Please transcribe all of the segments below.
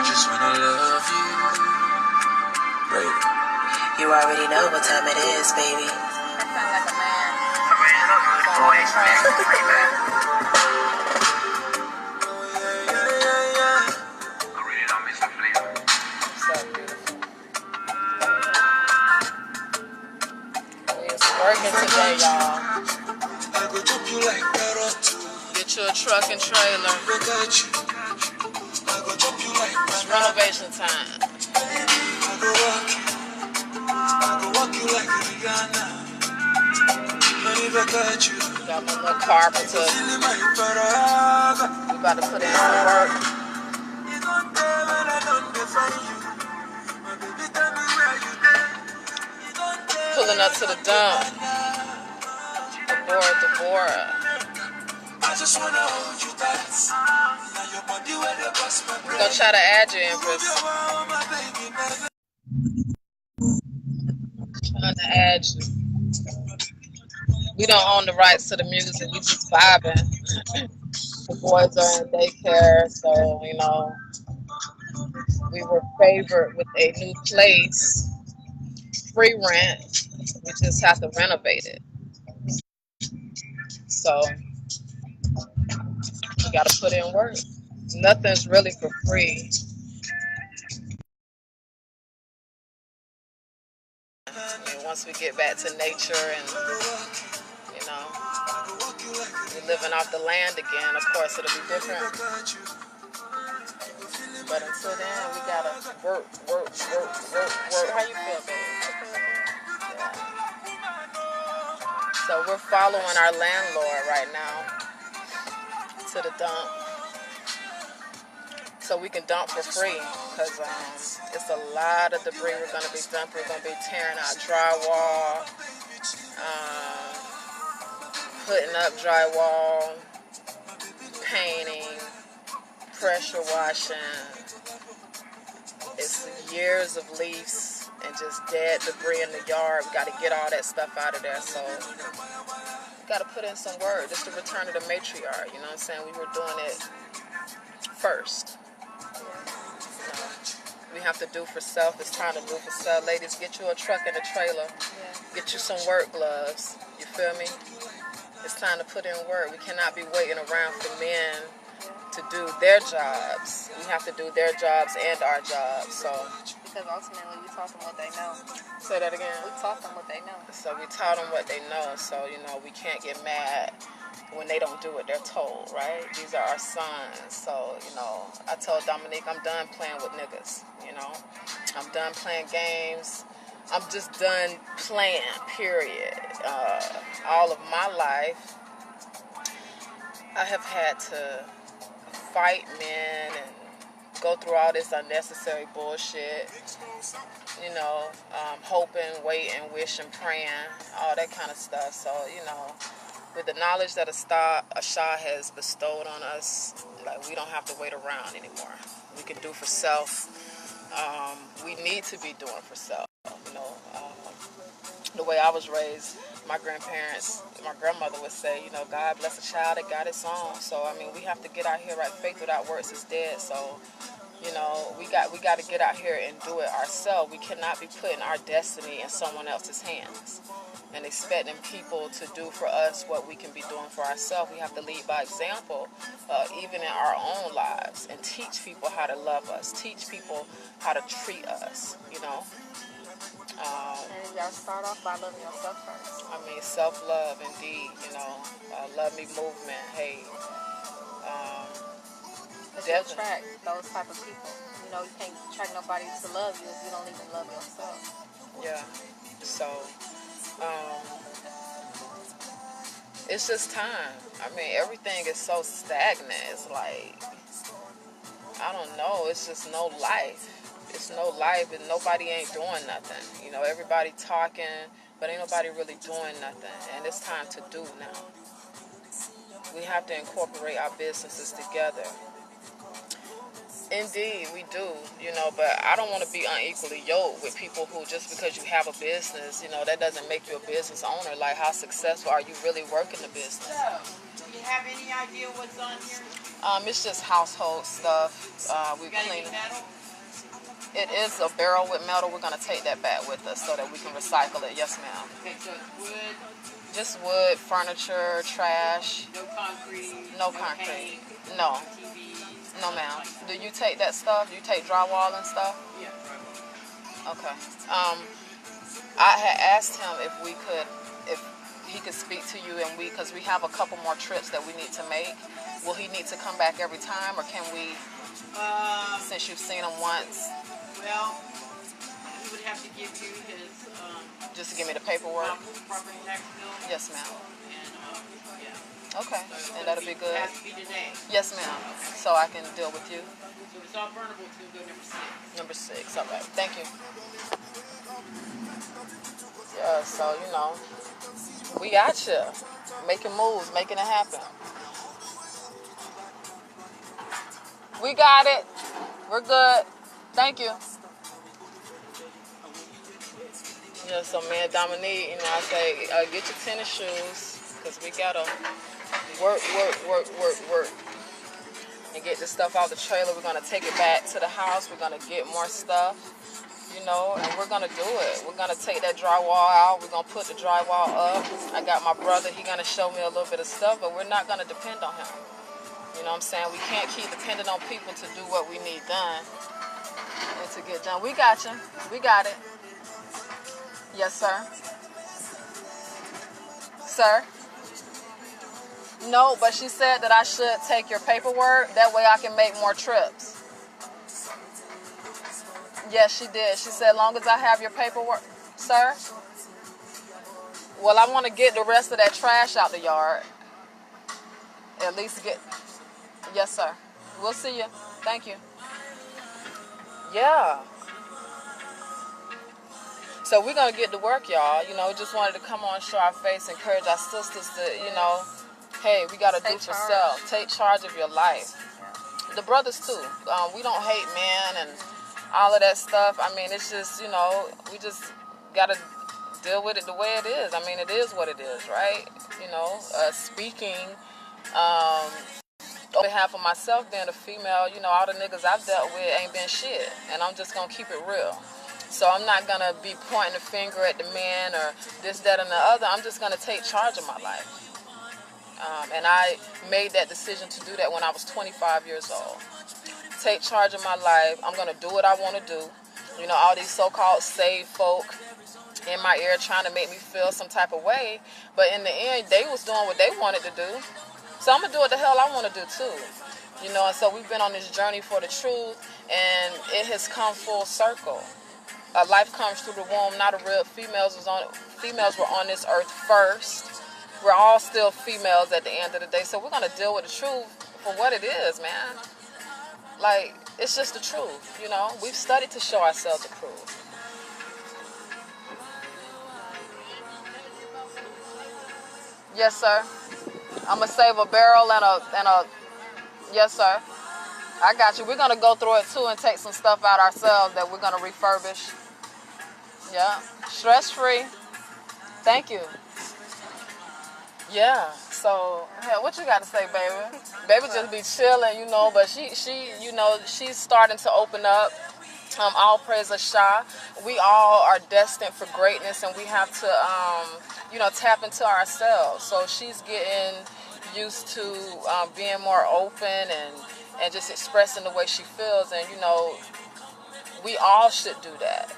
just wanna love you, baby. You already know what time it is, baby. That sounds like a man. I really don't miss the flavor. So beautiful. It's working today, y'all. I go drop you like parrot. Get you a truck and trailer. Look at you. I go drop you like It's renovation time. I go walk you. I go walk you like Rihanna. Money back at you. Got my little carpenter. Feeling my paraga. We about to put in some work. You don't tell when I don't define you. My baby, tell me where you there. You don't tell. Pulling up to the dump. Deborah. I just wanna hold you tight. Now your body where the bust my We're gonna try to add you, Empress. Trying to add you. We don't own the rights to the music. We just vibing. The boys are in daycare, so you know we were favored with a new place, free rent. We just have to renovate it. So we got to put in work. Nothing's really for free. I mean, once we get back to nature and you know we're living off the land again, of course it'll be different. But until then, we gotta work. How you feel, baby? Yeah. So we're following our landlord right now to the dump, so we can dump for free. Cause it's a lot of debris we're gonna be dumping. We're gonna be tearing out drywall, putting up drywall, painting, pressure washing. It's years of leaves and just dead debris in the yard. We got to get all that stuff out of there. So we got to put in some work. Just to return to the matriarch. You know what I'm saying? We were doing it first. You know, we have to do for self. It's time to do for self. Ladies, get you a truck and a trailer. Get you some work gloves. You feel me? It's time to put in work. We cannot be waiting around for men to do their jobs. We have to do their jobs and our jobs. So because ultimately we taught them what they know. Say that again. We taught them what they know. So we taught them what they know. So you know we can't get mad when they don't do what they're told, right? These are our sons. So you know I told Dominique I'm done playing with niggas. You know I'm done playing games. I'm just done playing. Period. All of my life I have had to fight men and go through all this unnecessary bullshit, you know, hoping, waiting, wishing, praying, all that kind of stuff. So, you know, with the knowledge that Asha has bestowed on us, like, we don't have to wait around anymore. We can do for self. We need to be doing for self, you know. The way I was raised, my grandmother would say, you know, God bless a child that got its own. So, I mean, we have to get out here, right? Faith without works is dead. So, you know, we got to get out here and do it ourselves. We cannot be putting our destiny in someone else's hands and expecting people to do for us what we can be doing for ourselves. We have to lead by example, even in our own lives, and teach people how to love us, teach people how to treat us, you know. And you gotta start off by loving yourself first. I mean, self-love, indeed, you know, love me movement, hey. Because you attract those type of people. You know, you can't attract nobody to love you if you don't even love yourself. Yeah, so, it's just time. I mean, everything is so stagnant. It's like, I don't know, it's just no life. It's no life and nobody ain't doing nothing. You know, everybody talking, but ain't nobody really doing nothing. And it's time to do now. We have to incorporate our businesses together. Indeed, we do, you know, but I don't want to be unequally yoked with people who, just because you have a business, you know, that doesn't make you a business owner. Like, how successful are you really working the business? have any idea what's on here? It's just household stuff. We Got clean any it. metal? It is a barrel with metal. We're gonna take that back with us so that we can recycle it. Yes, ma'am. Okay, so it's wood, Just wood, furniture, trash. no concrete, No concrete. paint, No. TVs. No, ma'am. Do you take that stuff? You take drywall and stuff? Yeah, right. Okay. I had asked him if he could speak to you, and because we have a couple more trips that we need to make. Will he need to come back every time, or can we, since you've seen him once, Well, he would have to give you his just to give me the paperwork? property tax bill. Yes, ma'am. And yeah. Okay, So and that'll be good. It has to be today. Yes, ma'am. So I can deal with you. So it's all burnable to go number 6. Number 6. All right. Thank you. Yeah. So we got you making moves, making it happen. We got it. We're good. Thank you. Yeah, so man, Dominique, I say, get your tennis shoes, because we got to work, and get this stuff out the trailer. We're going to take it back to the house. We're going to get more stuff, and we're going to do it. We're going to take that drywall out. We're going to put the drywall up. I got my brother. He's going to show me a little bit of stuff, but we're not going to depend on him. You know what I'm saying? We can't keep depending on people to do what we need done and to get done. We got you. We got it. Yes, sir. Sir? No, but she said that I should take your paperwork. That way I can make more trips. Yes, she did. She said, as long as I have your paperwork. Sir? Well, I want to get the rest of that trash out the yard. At least get... Yes, sir. We'll see you. Thank you. Yeah. So we're going to get to work, y'all. Just wanted to come on, show our face, encourage our sisters to, hey, we got to do for self. Take charge of your life. The brothers, too. We don't hate men and all of that stuff. I mean, it's just, we just got to deal with it the way it is. I mean, it is what it is, right? Speaking on behalf of myself, being a female, all the niggas I've dealt with ain't been shit. And I'm just going to keep it real. So I'm not going to be pointing a finger at the man or this, that, and the other. I'm just going to take charge of my life. And I made that decision to do that when I was 25 years old. Take charge of my life. I'm going to do what I want to do. All these so-called saved folk in my ear trying to make me feel some type of way. But in the end, they was doing what they wanted to do. So I'm going to do what the hell I want to do too. And so we've been on this journey for the truth, and it has come full circle. Life comes through the womb, not a real. Females were on this earth first. We're all still females at the end of the day. So we're going to deal with the truth for what it is, man. Like, it's just the truth, We've studied to show ourselves approved. Yes, sir. I'm going to save a barrel and a... Yes, sir. I got you. We're going to go through it, too, and take some stuff out ourselves that we're going to refurbish. Yeah. Stress-free. Thank you. Yeah. So, hell, what you got to say, baby? Baby just be chilling, but she she's starting to open up. All praise Shah. We all are destined for greatness, and we have to, tap into ourselves. So she's getting used to being more open and just expressing the way she feels. And, we all should do that.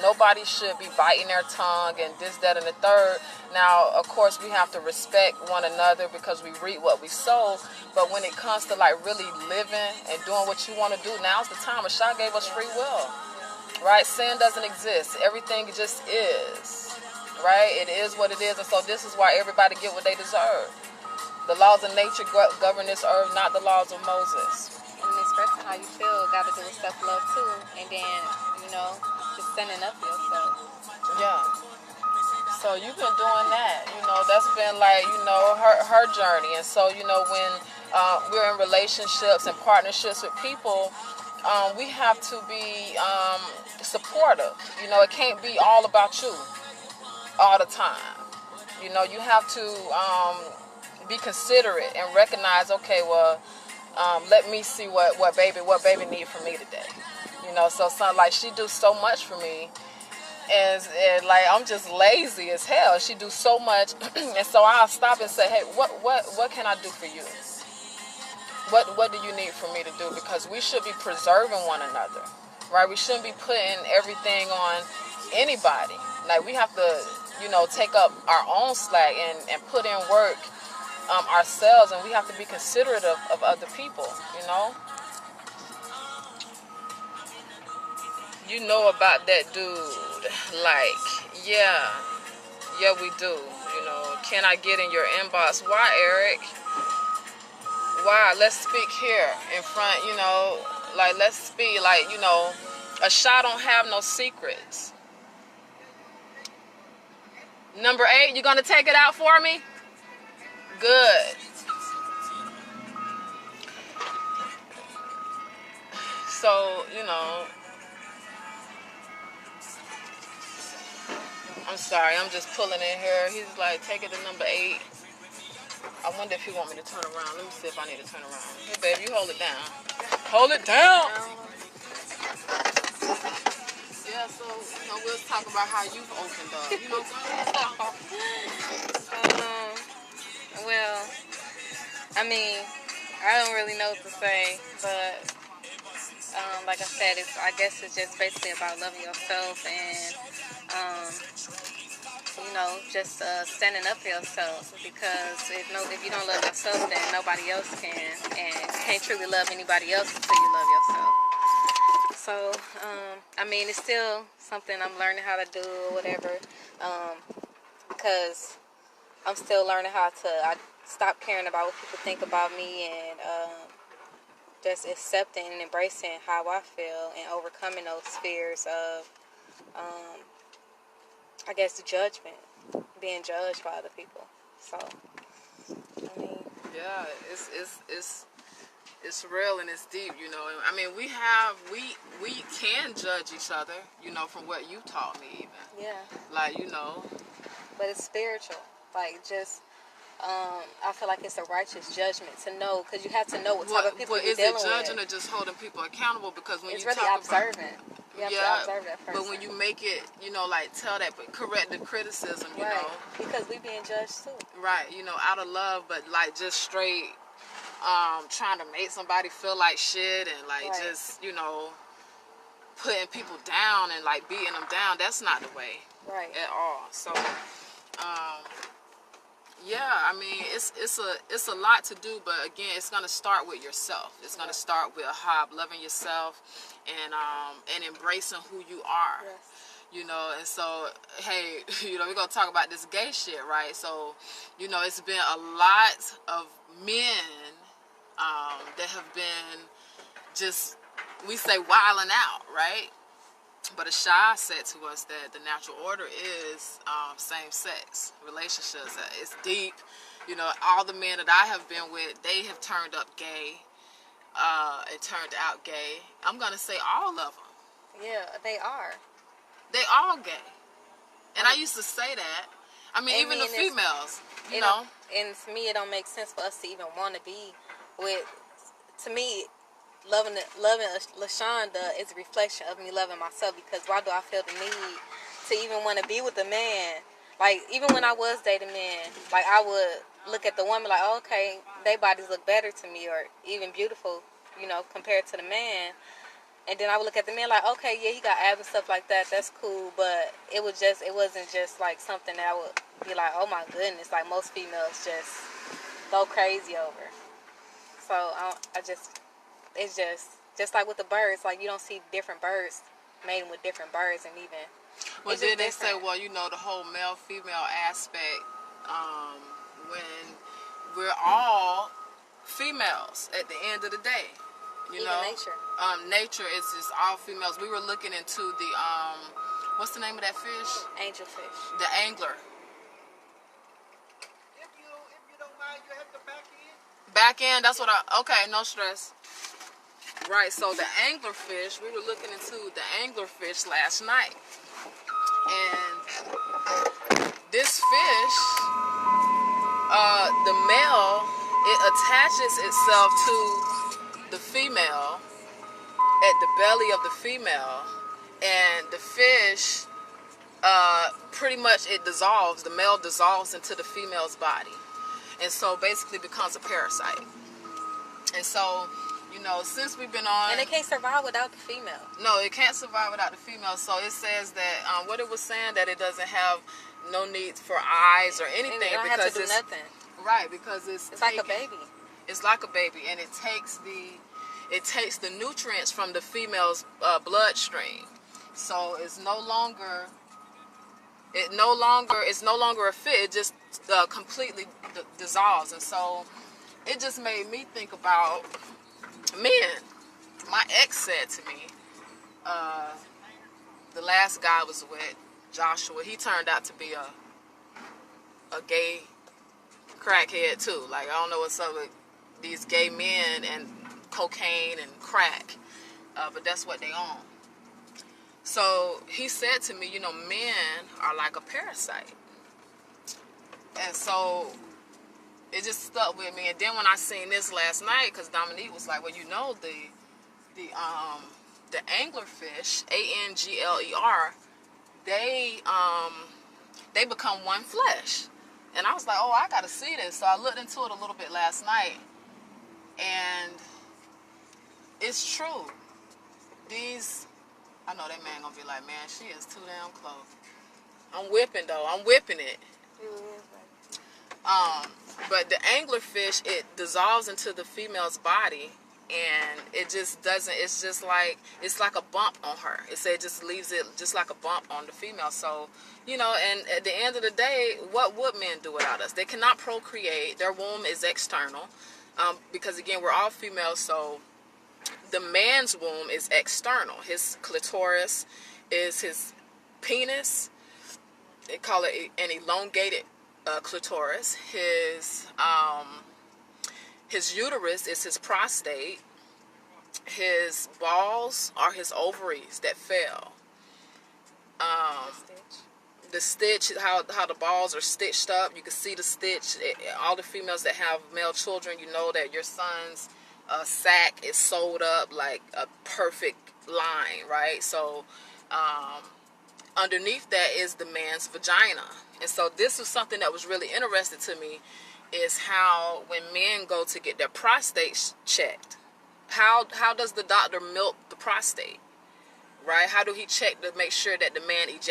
Nobody should be biting their tongue and this, that, and the third. Now, of course, we have to respect one another because we reap what we sow. But when it comes to really living and doing what you want to do, now's the time. Shah gave us free will, right? Sin doesn't exist. Everything just is, right? It is what it is. And so this is why everybody get what they deserve. The laws of nature govern this earth, not the laws of Moses. And expressing how you feel got to do with self-love too. And then, just standing up for yourself. Yeah. So you've been doing that. That's been her journey. And so, when we're in relationships and partnerships with people, we have to be supportive. It can't be all about you all the time. You have to be considerate and recognize, okay, well, let me see what baby need from me today. You know, so like she do so much for me, and like I'm just lazy as hell. She do so much, and so I'll stop and say, hey, what can I do for you? What do you need for me to do? Because we should be preserving one another, right? We shouldn't be putting everything on anybody. Like we have to, you know, take up our own slack and put in work ourselves, and we have to be considerate of other people, you know. You know about that dude, like, yeah, we do, you know. Can I get in your inbox? Why, Eric? Why? Let's speak here in front, you know, like, let's speak, like, you know, a shot don't have no secrets. Number 8, you gonna take it out for me? Good. So, you know, I'm sorry, I'm just pulling in here. He's like, take it to number 8. I wonder if he want me to turn around. Let me see if I need to turn around. Hey, babe, you hold it down. Hold it down! Yeah, so, you know, we'll talk about how you've opened up. You know, well, I mean, I don't really know what to say, but like I said, I guess it's just basically about loving yourself and, you know, just standing up for yourself. Because if you don't love yourself, then nobody else can, and you can't truly love anybody else until you love yourself. So, I mean, it's still something I'm learning how to do or whatever, because I'm still learning how to stop caring about what people think about me, and just accepting and embracing how I feel and overcoming those fears of, I guess, judgment, being judged by other people. So, I mean, yeah, it's real and it's deep, you know. I mean, we can judge each other, you know, from what you taught me, even. yeah. Like, you know. But it's spiritual. Like, just, I feel like it's a righteous judgment to know, because you have to know what type of people you're dealing with. Is it judging or just holding people accountable? Because when it's you really talk observant. You have to observe that person. But when you make it, you know, like, tell that, but correct the criticism, you know. Because we being judged too. Right, you know, out of love, but like just straight trying to make somebody feel like shit and like just, you know, putting people down and like beating them down. That's not the way at all. So yeah, I mean, it's a lot to do, but again, it's gonna start with yourself. It's gonna start with loving yourself and embracing who you are. You know, and so, hey, you know, we're gonna talk about this gay shit, right? So, you know, it's been a lot of men that have been just, we say, wilding out, right? But Ashai said to us that the natural order is same-sex relationships. It's deep. You know, all the men that I have been with, they have turned up gay and turned out gay. I'm going to say all of them. Yeah, they are. They all gay. And I used to say that. I mean, even the females, you know. And to me, it don't make sense for us to even want to be with, to me, loving LaShonda is a reflection of me loving myself, because why do I feel the need to even want to be with a man? Like, even when I was dating men, like, I would look at the woman like, oh, okay, their bodies look better to me, or even beautiful, you know, compared to the man. And then I would look at the man like, okay, yeah, he got abs and stuff like that, that's cool, but it wasn't just like something that I would be like, oh my goodness, like most females just go crazy over. So it's just like with the birds, like you don't see different birds mating with different birds, and even. Well, then they say, well, you know, the whole male-female aspect, when we're all females at the end of the day, you know. Nature. Nature is just all females. We were looking into the, what's the name of that fish? Angelfish. The angler. If you don't mind, you have to back in. Back end, that's what okay, no stress. Right, so the anglerfish, we were looking into the anglerfish last night. And this fish The male, it attaches itself to the female at the belly of the female, and the fish, pretty much it dissolves. The male dissolves into the female's body, and so basically becomes a parasite. And so, you know, since we've been on, And it can't survive without the female. no, it can't survive without the female. So it says that what it was saying, that it doesn't have no need for eyes or anything, It don't because have to do it's nothing. right, because It's like a baby. It's like a baby, and it takes the nutrients from the female's bloodstream. So it's no longer a fit. It just completely dissolves. And so it just made me think about men. My ex said to me, the last guy I was with, Joshua, he turned out to be a gay crackhead too. Like, I don't know what's up with these gay men and cocaine and crack, but that's what they own. So he said to me, you know, men are like a parasite. And so it just stuck with me. And then when I seen this last night, because Dominique was like, well, you know, the anglerfish, ANGLER, they become one flesh. And I was like, oh, I gotta see this. So I looked into it a little bit last night, and it's true. I know that man gonna be like, man, she is too damn close. I'm whipping though. I'm whipping it. But the anglerfish, it dissolves into the female's body, and it just doesn't. It's just like, it's like a bump on her. It just leaves it just like a bump on the female. So, you know, and at the end of the day, what would men do without us? They cannot procreate. Their womb is external, because again, we're all females. So the man's womb is external. His clitoris is his penis. They call it an elongated clitoris. His uterus is his prostate. His balls are his ovaries that fell. The stitch, how the balls are stitched up, you can see the stitch. All the females that have male children, you know that your son's sac is sewed up like a perfect line, right? So underneath that is the man's vagina. And so this was something that was really interesting to me, is how when men go to get their prostates checked, how does the doctor milk the prostate, right? How do he check to make sure that the man is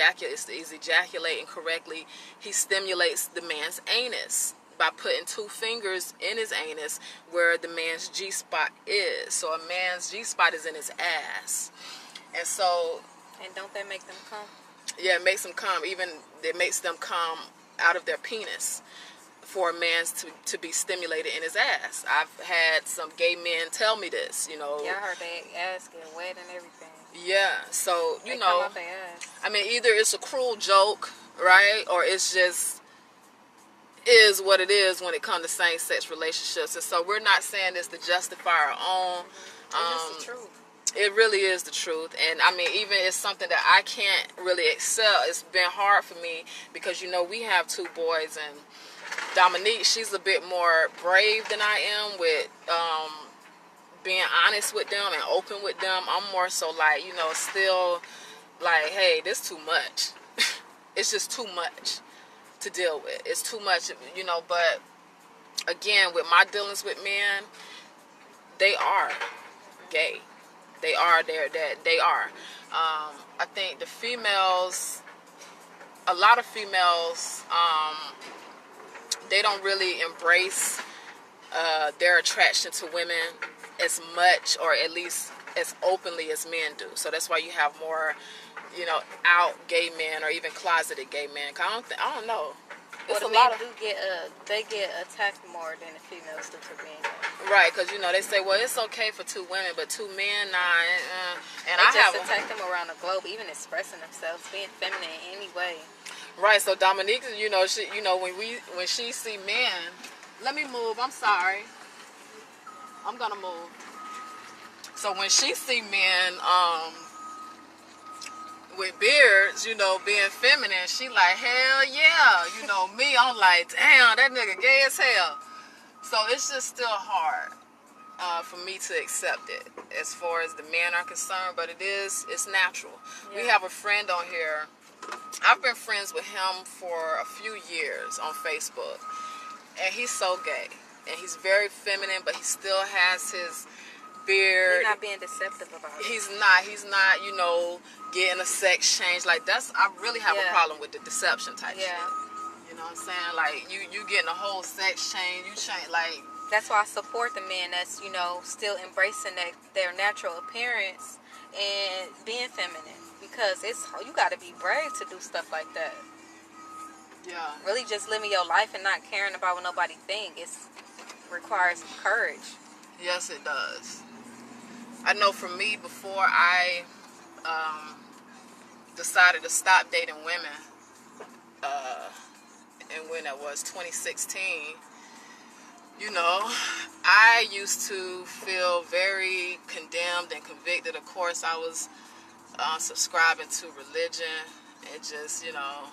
ejaculating correctly? He stimulates the man's anus by putting 2 fingers in his anus where the man's G-spot is. So a man's G-spot is in his ass. And so... And don't that make them come? Yeah, it makes them come. Even it makes them come out of their penis for a man to be stimulated in his ass. I've had some gay men tell me this, you know. Yeah, I heard they ass getting wet and everything. Yeah, so, you They know, come out their ass. I mean, either it's a cruel joke, right, or it's just is what it is when it comes to same-sex relationships. And so we're not saying this to justify our own. It's just the truth. It really is the truth. And I mean, even it's something that I can't really excel. It's been hard for me because, you know, we have 2 boys, and Dominique, she's a bit more brave than I am with being honest with them and open with them. I'm more so like, you know, still like, hey, this too much. It's just too much to deal with. It's too much, you know. But again, with my dealings with men, they are gay. They are there. That they are. I think the females, a lot of females, they don't really embrace their attraction to women as much, or at least as openly as men do. So that's why you have more, you know, out gay men or even closeted gay men. I don't know. Well, the men do they get attacked more than the females do for being gay. Right, because, you know, they say, well, it's okay for 2 women, but 2 men, nah. And they just attack them around the globe, even expressing themselves, being feminine in any way. Right, so Dominique, you know, when she see men, let me move, I'm sorry. I'm gonna move. So when she see men, with beards, you know, being feminine. She like, hell yeah. You know, me, I'm like, damn, that nigga gay as hell. So it's just still hard for me to accept it as far as the men are concerned, but it's natural. Yeah. We have a friend on here. I've been friends with him for a few years on Facebook, and he's so gay, and he's very feminine, but he still has his beard. He's not being deceptive about it. He's not, you know, getting a sex change. Like, I really have a problem with the deception type shit. You know what I'm saying? Like, you getting a whole sex change, you change, like. That's why I support the men that's, you know, still embracing their natural appearance and being feminine. Because you got to be brave to do stuff like that. Yeah. Really just living your life and not caring about what nobody thinks. It requires courage. Yes, it does. I know for me, before I decided to stop dating women, and when it was 2016, you know, I used to feel very condemned and convicted. Of course, I was subscribing to religion, and just, you know,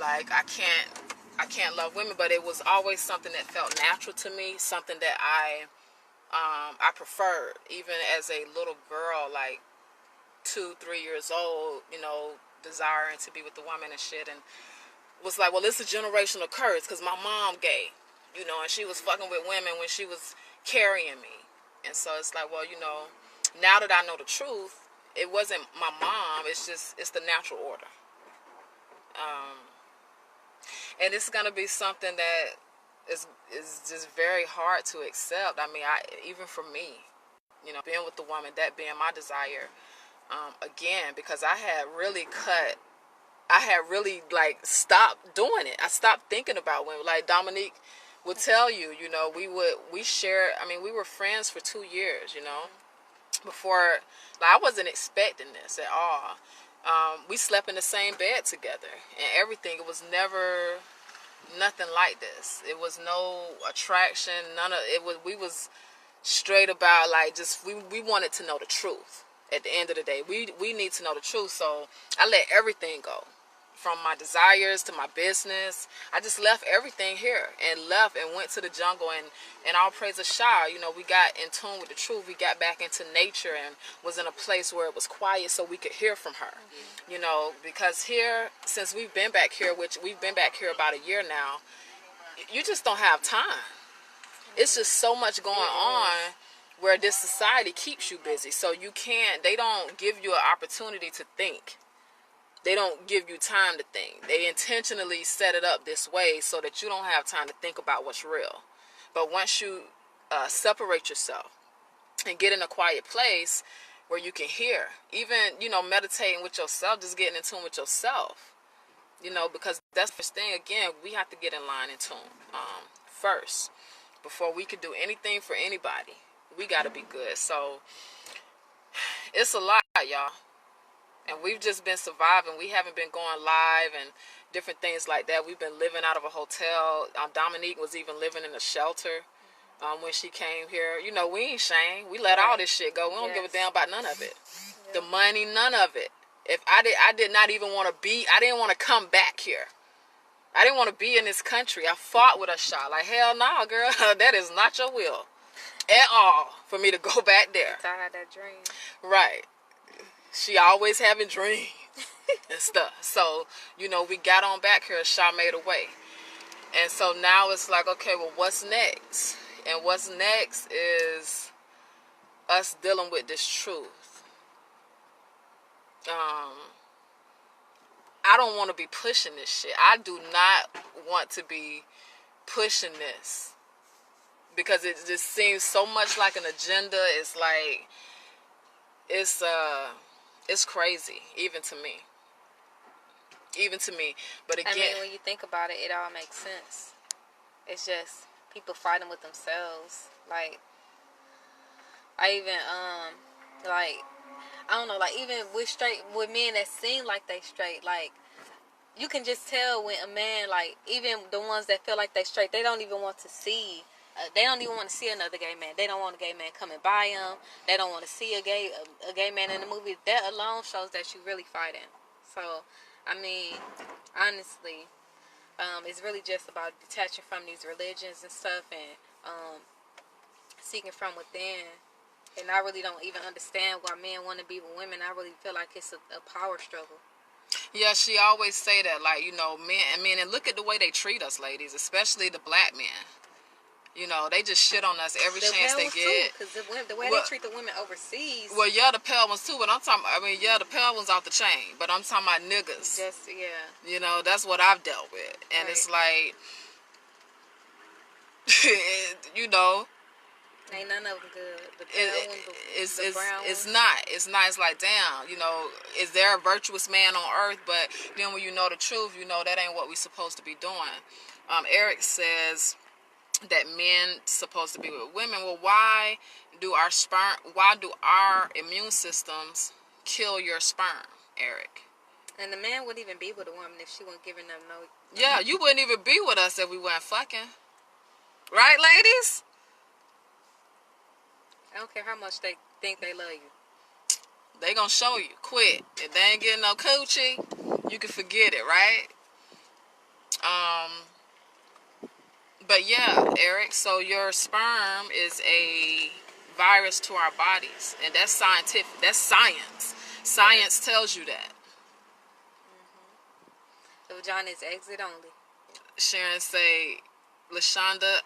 like I can't love women, but it was always something that felt natural to me, something that I preferred, even as a little girl, like 2-3 years old, you know, desiring to be with the woman and shit, and was like, well, it's a generational curse because my mom gay, you know, and she was fucking with women when she was carrying me. And so it's like, well, you know, now that I know the truth, it wasn't my mom, it's the natural order. And it's going to be something that is just very hard to accept. I mean, even for me, you know, being with the woman, that being my desire, again, because I had really like stopped doing it. I stopped thinking about women. Like Dominique would tell you, you know, we were friends for 2 years, you know, before, like, I wasn't expecting this at all. We slept in the same bed together and everything. It was never nothing like this. It was no attraction, we was straight about, like, just we wanted to know the truth. At the end of the day, we need to know the truth. So I let everything go, from my desires to my business. I just left everything here and went to the jungle, and all praise to Shah, you know, we got in tune with the truth. We got back into nature and was in a place where it was quiet so we could hear from her. You know, because here, since we've been back here, which we've been back here about a year now, you just don't have time. It's just so much going on where this society keeps you busy. So they don't give you an opportunity to think. They don't give you time to think. They intentionally set it up this way so that you don't have time to think about what's real. But once you separate yourself and get in a quiet place where you can hear, even, you know, meditating with yourself, just getting in tune with yourself, you know, because that's the first thing. Again, we have to get in line, in tune first before we can do anything for anybody. We got to be good. So it's a lot, y'all. And we've just been surviving. We haven't been going live and different things like that. We've been living out of a hotel. Dominique was even living in a shelter when she came here. You know, we ain't shame. We let all this shit go. We don't give a damn about none of it. The money, none of it. If I did not even want to be, I didn't want to come back here. I didn't want to be in this country. I fought with a shot. Like, hell no, girl. That is not your will at all for me to go back there. I had that dream. Right. She always having dreams and stuff. So, you know, we got on back here. Shaw made a way. And so now it's like, okay, well, what's next? And what's next is us dealing with this truth. I don't want to be pushing this shit. I do not want to be pushing this because it just seems so much like an agenda. It's like, it's crazy, even to me. But again, I mean, when you think about it, it all makes sense. It's just people fighting with themselves. Like, I even, like, I don't know, like, even with men that seem like they straight, like, you can just tell when a man, like, even the ones that feel like they straight, they don't even want to see They don't even want to see another gay man. They don't want a gay man coming by them. They don't want to see a gay man in the movie. That alone shows that you really fighting. So, I mean, honestly, it's really just about detaching from these religions and stuff and seeking from within. And I really don't even understand why men want to be with women. I really feel like it's a power struggle. Yeah, she always say that, like, you know, men, and look at the way they treat us, ladies, especially the black men. You know, they just shit on us every chance they get. Because the way they treat the women overseas. Well, yeah, the pale ones too, but I'm talking, yeah, the pale ones off the chain, but I'm talking about niggas. Just, yeah. You know, that's what I've dealt with. And right. It's like, you know. Ain't none of them good. The pale ones, the brown ones. It's not. It's like, damn, you know, is there a virtuous man on earth? But then when you know the truth, you know that ain't what we supposed to be doing. Eric says that men supposed to be with women. Well, why do our immune systems kill your sperm, Eric? And the man wouldn't even be with a woman if she wasn't giving them no. Yeah, you wouldn't even be with us if we weren't fucking. Right, ladies? I don't care how much they think they love you. They gonna show you quick. If they ain't getting no coochie, you can forget it, right? But yeah, Eric, so your sperm is a virus to our bodies. And that's scientific. That's science. Science tells you that. The vagina is exit only. Sharon say, LaShonda,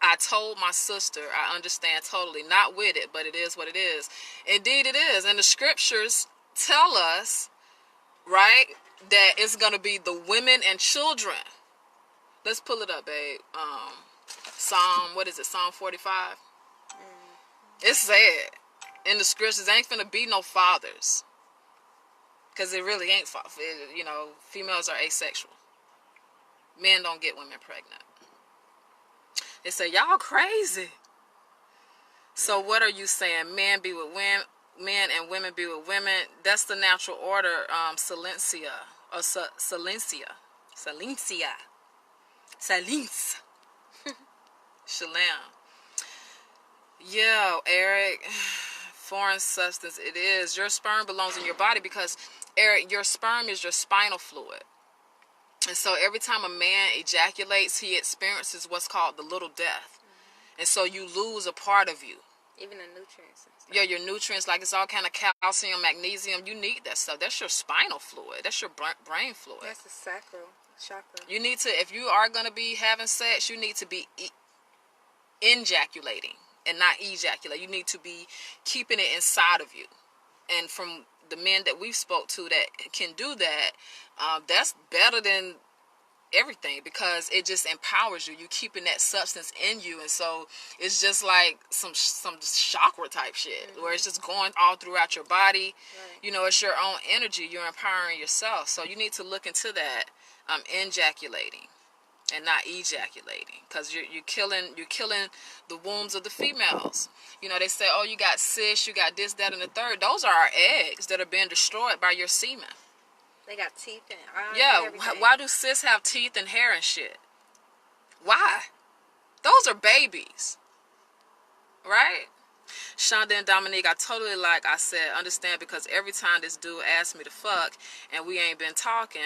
I told my sister, I understand totally. Not with it, but it is what it is. Indeed it is. And the scriptures tell us, right, that it's going to be the women and children. Let's pull it up, babe. Psalm 45? It said in the scriptures, ain't finna be no fathers. Because it really ain't, you know, females are asexual. Men don't get women pregnant. They say, y'all crazy. So what are you saying? Men be with women, men and women be with women. That's the natural order, Silencia. Or Silencia. Shalem. Yeah, Eric. Foreign substance, it is. Your sperm belongs in your body because, Eric, your sperm is your spinal fluid. And so every time a man ejaculates, he experiences what's called the little death. And so you lose a part of you. Even the nutrients and stuff. Yeah, your nutrients, like it's all kind of calcium, magnesium. You need that stuff. That's your spinal fluid. That's your brain fluid. That's the sacral chakra. You need to, if you are going to be having sex, you need to be ejaculating and not ejaculate. You need to be keeping it inside of you. And from the men that we've spoke to that can do that, that's better than everything because it just empowers you. You're keeping that substance in you, and so it's just like some chakra type shit where it's just going all throughout your body. Right. You know, it's your own energy. You're empowering yourself. So you need to look into that, ejaculating and not ejaculating, because you're killing the wombs of the females. You know, they say, oh, you got cysts, you got this, that, and the third. Those are our eggs that are being destroyed by your semen. They got teeth and eyes. Yeah, and everything. why do cysts have teeth and hair and shit? Why? Those are babies, right? Shonda and Dominique, I totally, like I said, understand, because every time this dude asks me to fuck and we ain't been talking,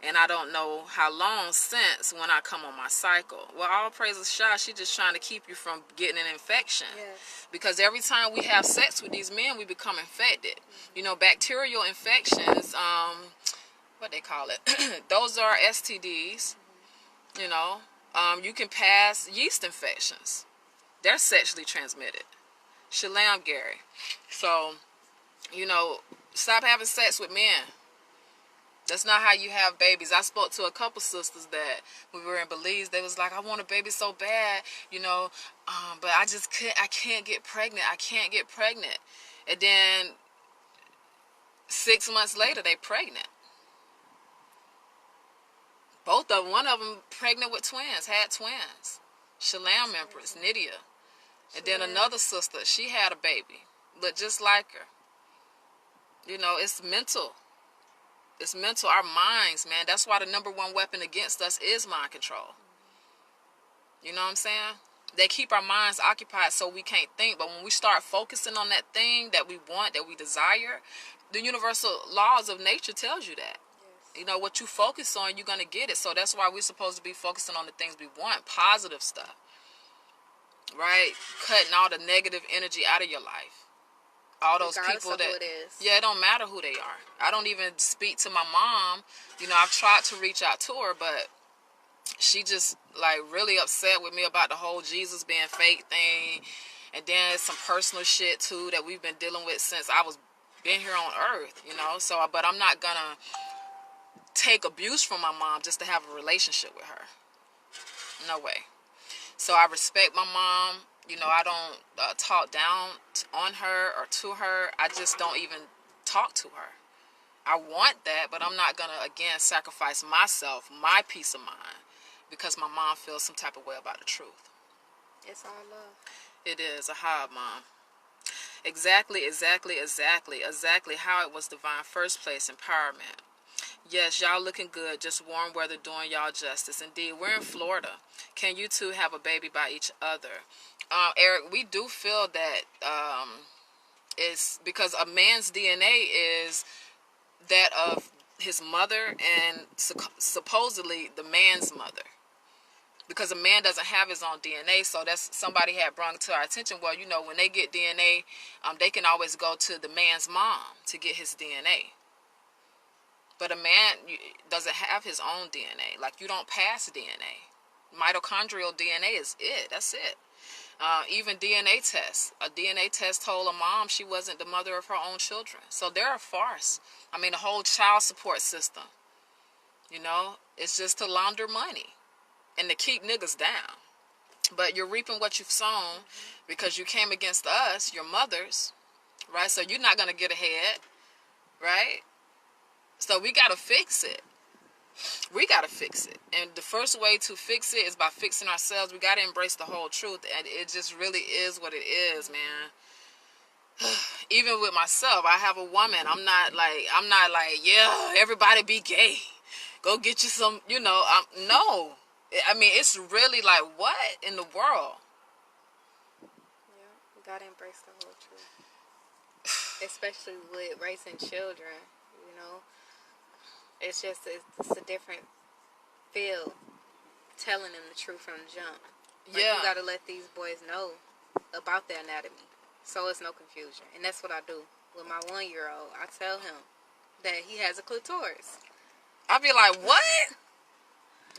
and I don't know how long since when I come on my cycle. Well, all praises Sha, she just trying to keep you from getting an infection. Yes. Because every time we have sex with these men, we become infected. You know, bacterial infections, what they call it, those are STDs. You know, you can pass yeast infections. They're sexually transmitted. Shalom, Gary. So, you know, stop having sex with men. That's not how you have babies. I spoke to a couple sisters that we were in Belize. They was like, I want a baby so bad, you know, but I can't get pregnant. I can't get pregnant. And then 6 months later, they pregnant. Both of them, one of them pregnant with twins, had twins. Shalom Empress, Nydia. And then another sister, she had a baby, looked just like her. You know, it's mental. It's mental. Our minds, man. That's why the #1 weapon against us is mind control. You know what I'm saying? They keep our minds occupied so we can't think. But when we start focusing on that thing that we want, that we desire, the universal laws of nature tells you that. Yes. You know, what you focus on, you're going to get it. So that's why we're supposed to be focusing on the things we want, positive stuff, right? Cutting all the negative energy out of your life. All those Regardless people of that, who it is. yeah, it don't matter who they are. I don't even speak to my mom. You know, I've tried to reach out to her, but she just like really upset with me about the whole Jesus being fake thing. And then some personal shit too that we've been dealing with since I was been here on earth, you know. So, but I'm not gonna take abuse from my mom just to have a relationship with her. No way. So I respect my mom. You know, I don't talk down on her or to her. I just don't even talk to her. I want that, but I'm not going to, again, sacrifice myself, my peace of mind, because my mom feels some type of way about the truth. It's all love. It is a hive, Mom. Exactly how it was divine first place, empowerment. Yes, y'all looking good. Just warm weather doing y'all justice. Indeed, we're in Florida. Can you two have a baby by each other? Eric, we do feel that it's because a man's DNA is that of his mother and supposedly the man's mother. Because a man doesn't have his own DNA, so that's somebody had brought to our attention. Well, you know, when they get DNA, they can always go to the man's mom to get his DNA. But a man doesn't have his own DNA. Like, you don't pass DNA. Mitochondrial DNA is it. That's it. Even DNA tests. A DNA test told a mom she wasn't the mother of her own children. So they're a farce. I mean, the whole child support system, you know, it's just to launder money and to keep niggas down. But you're reaping what you've sown because you came against us, your mothers, right? So you're not going to get ahead, right? So we got to fix it. We got to fix it. And the first way to fix it is by fixing ourselves. We got to embrace the whole truth. And it just really is what it is, man. Even with myself, I have a woman. I'm not like, yeah, everybody be gay. Go get you some, you know. No. I mean, it's really like, what in the world? Yeah, we got to embrace the whole truth. Especially with raising children, you know. It's a different feel telling them the truth from the jump. Like, Yeah. you got to let these boys know about their anatomy so it's no confusion. And that's what I do with my 1-year-old. I tell him that he has a clitoris. I be like, what?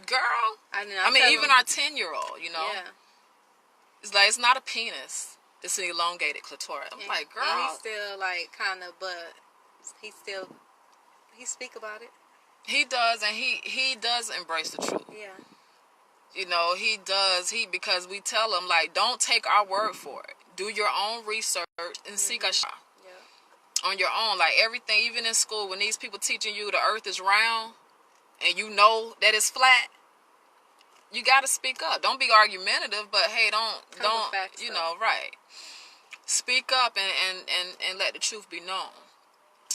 Girl? I mean, even our 10-year-old, you know? Yeah. It's like, it's not a penis. It's an elongated clitoris. I'm like, girl. And he's still, like, kind of, but he speak about it. He does, and he does embrace the truth. Yeah. You know, he does. Because we tell him, like, don't take our word for it. Do your own research and seek a shot. Yeah. On your own. Like, everything, even in school, when these people teaching you the earth is round and you know that it's flat, you got to speak up. Don't be argumentative, but hey, don't you know, right. Speak up and let the truth be known.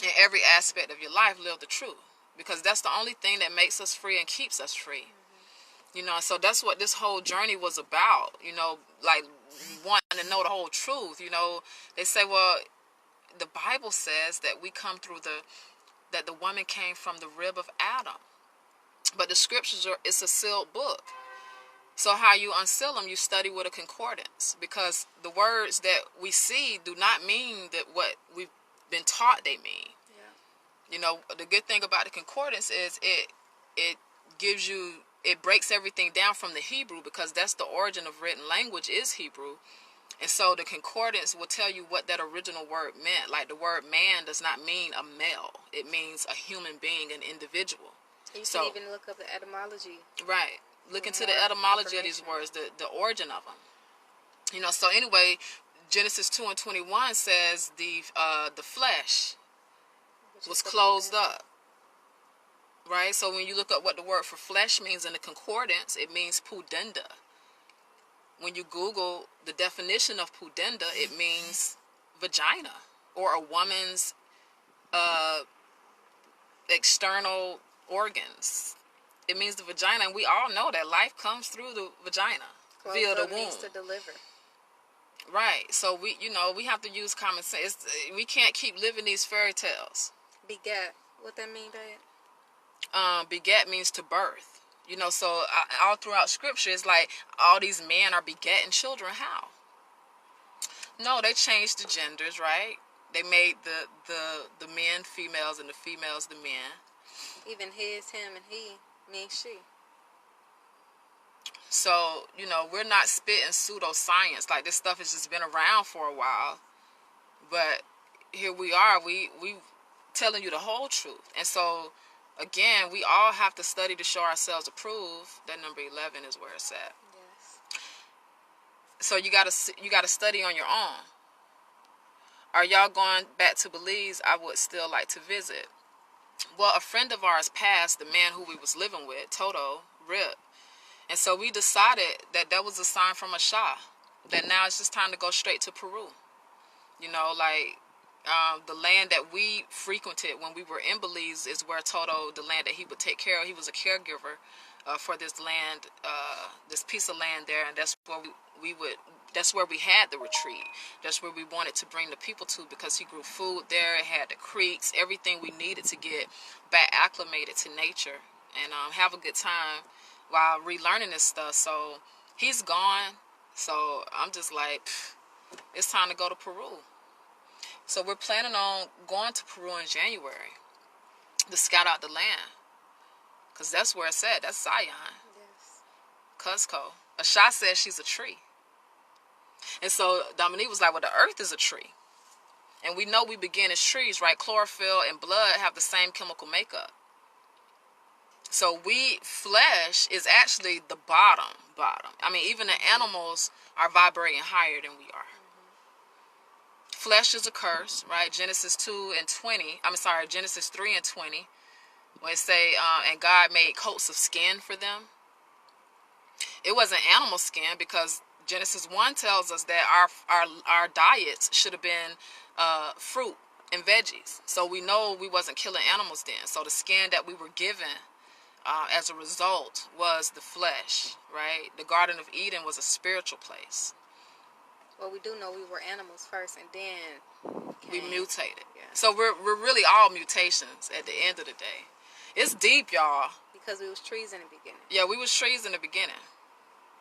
In every aspect of your life, live the truth. Because that's the only thing that makes us free and keeps us free. You know, so that's what this whole journey was about. You know, like, wanting to know the whole truth. You know, they say, well, the Bible says that we come through that the woman came from the rib of Adam. But the scriptures it's a sealed book. So how you unseal them, you study with a concordance. Because the words that we see do not mean that what we've been taught they mean. Yeah. You know, the good thing about the concordance is it gives you, it breaks everything down from the Hebrew, because that's the origin of written language is Hebrew. And so the concordance will tell you what that original word meant. Like, the word man does not mean a male. It means a human being, an individual. You can even look up the etymology. Right. Look into the etymology of these words, the origin of them. You know, so anyway, Genesis 2:21 says the flesh was closed up. Right? So when you look up what the word for flesh means in the concordance, it means pudenda. When you Google the definition of pudenda, it means vagina, or a woman's external organs. It means the vagina, and we all know that life comes through the vagina. via the Closed up needs womb. to deliver. Right. So we have to use common sense. We can't keep living these fairy tales. Begat. What that mean, babe? Beget means to birth. So all throughout scripture, it's like all these men are begetting children. How? No, they changed the genders, right? They made the men females and the females the men. Even his, him, and he means she. So, we're not spitting pseudoscience. Like, this stuff has just been around for a while. But here we are. We telling you the whole truth. And so, again, we all have to study to show ourselves approved. That number 11 is where it's at. Yes. So you gotta study on your own. Are y'all going back to Belize? I would still like to visit. Well, a friend of ours passed, the man who we was living with, Toto, Rip. And so we decided that was a sign from a Shah, that now it's just time to go straight to Peru. The land that we frequented when we were in Belize is where Toto, the land that he would take care of, he was a caregiver for this land, this piece of land there, and that's where that's where we had the retreat. That's where we wanted to bring the people to, because he grew food there. It had the creeks, everything we needed to get back acclimated to nature and have a good time while relearning this stuff. So he's gone. So I'm just like, it's time to go to Peru. So we're planning on going to Peru in January to scout out the land. Because that's where it's at. That's Zion. Yes. Cusco. Asha says she's a tree. And so Dominique was like, well, the earth is a tree. And we know we begin as trees, right? Chlorophyll and blood have the same chemical makeup. So flesh is actually the bottom. I mean, even the animals are vibrating higher than we are. Flesh is a curse, right? Genesis 3 and 20, when it say, and God made coats of skin for them. It wasn't animal skin, because Genesis 1 tells us that our diets should have been fruit and veggies. So we know we wasn't killing animals then. So the skin that we were given as a result was the flesh, right? The Garden of Eden was a spiritual place. Well, we do know we were animals first, and then we mutated. Yeah. So we're really all mutations at the end of the day. It's deep, y'all. Because we was trees in the beginning. Yeah, we was trees in the beginning.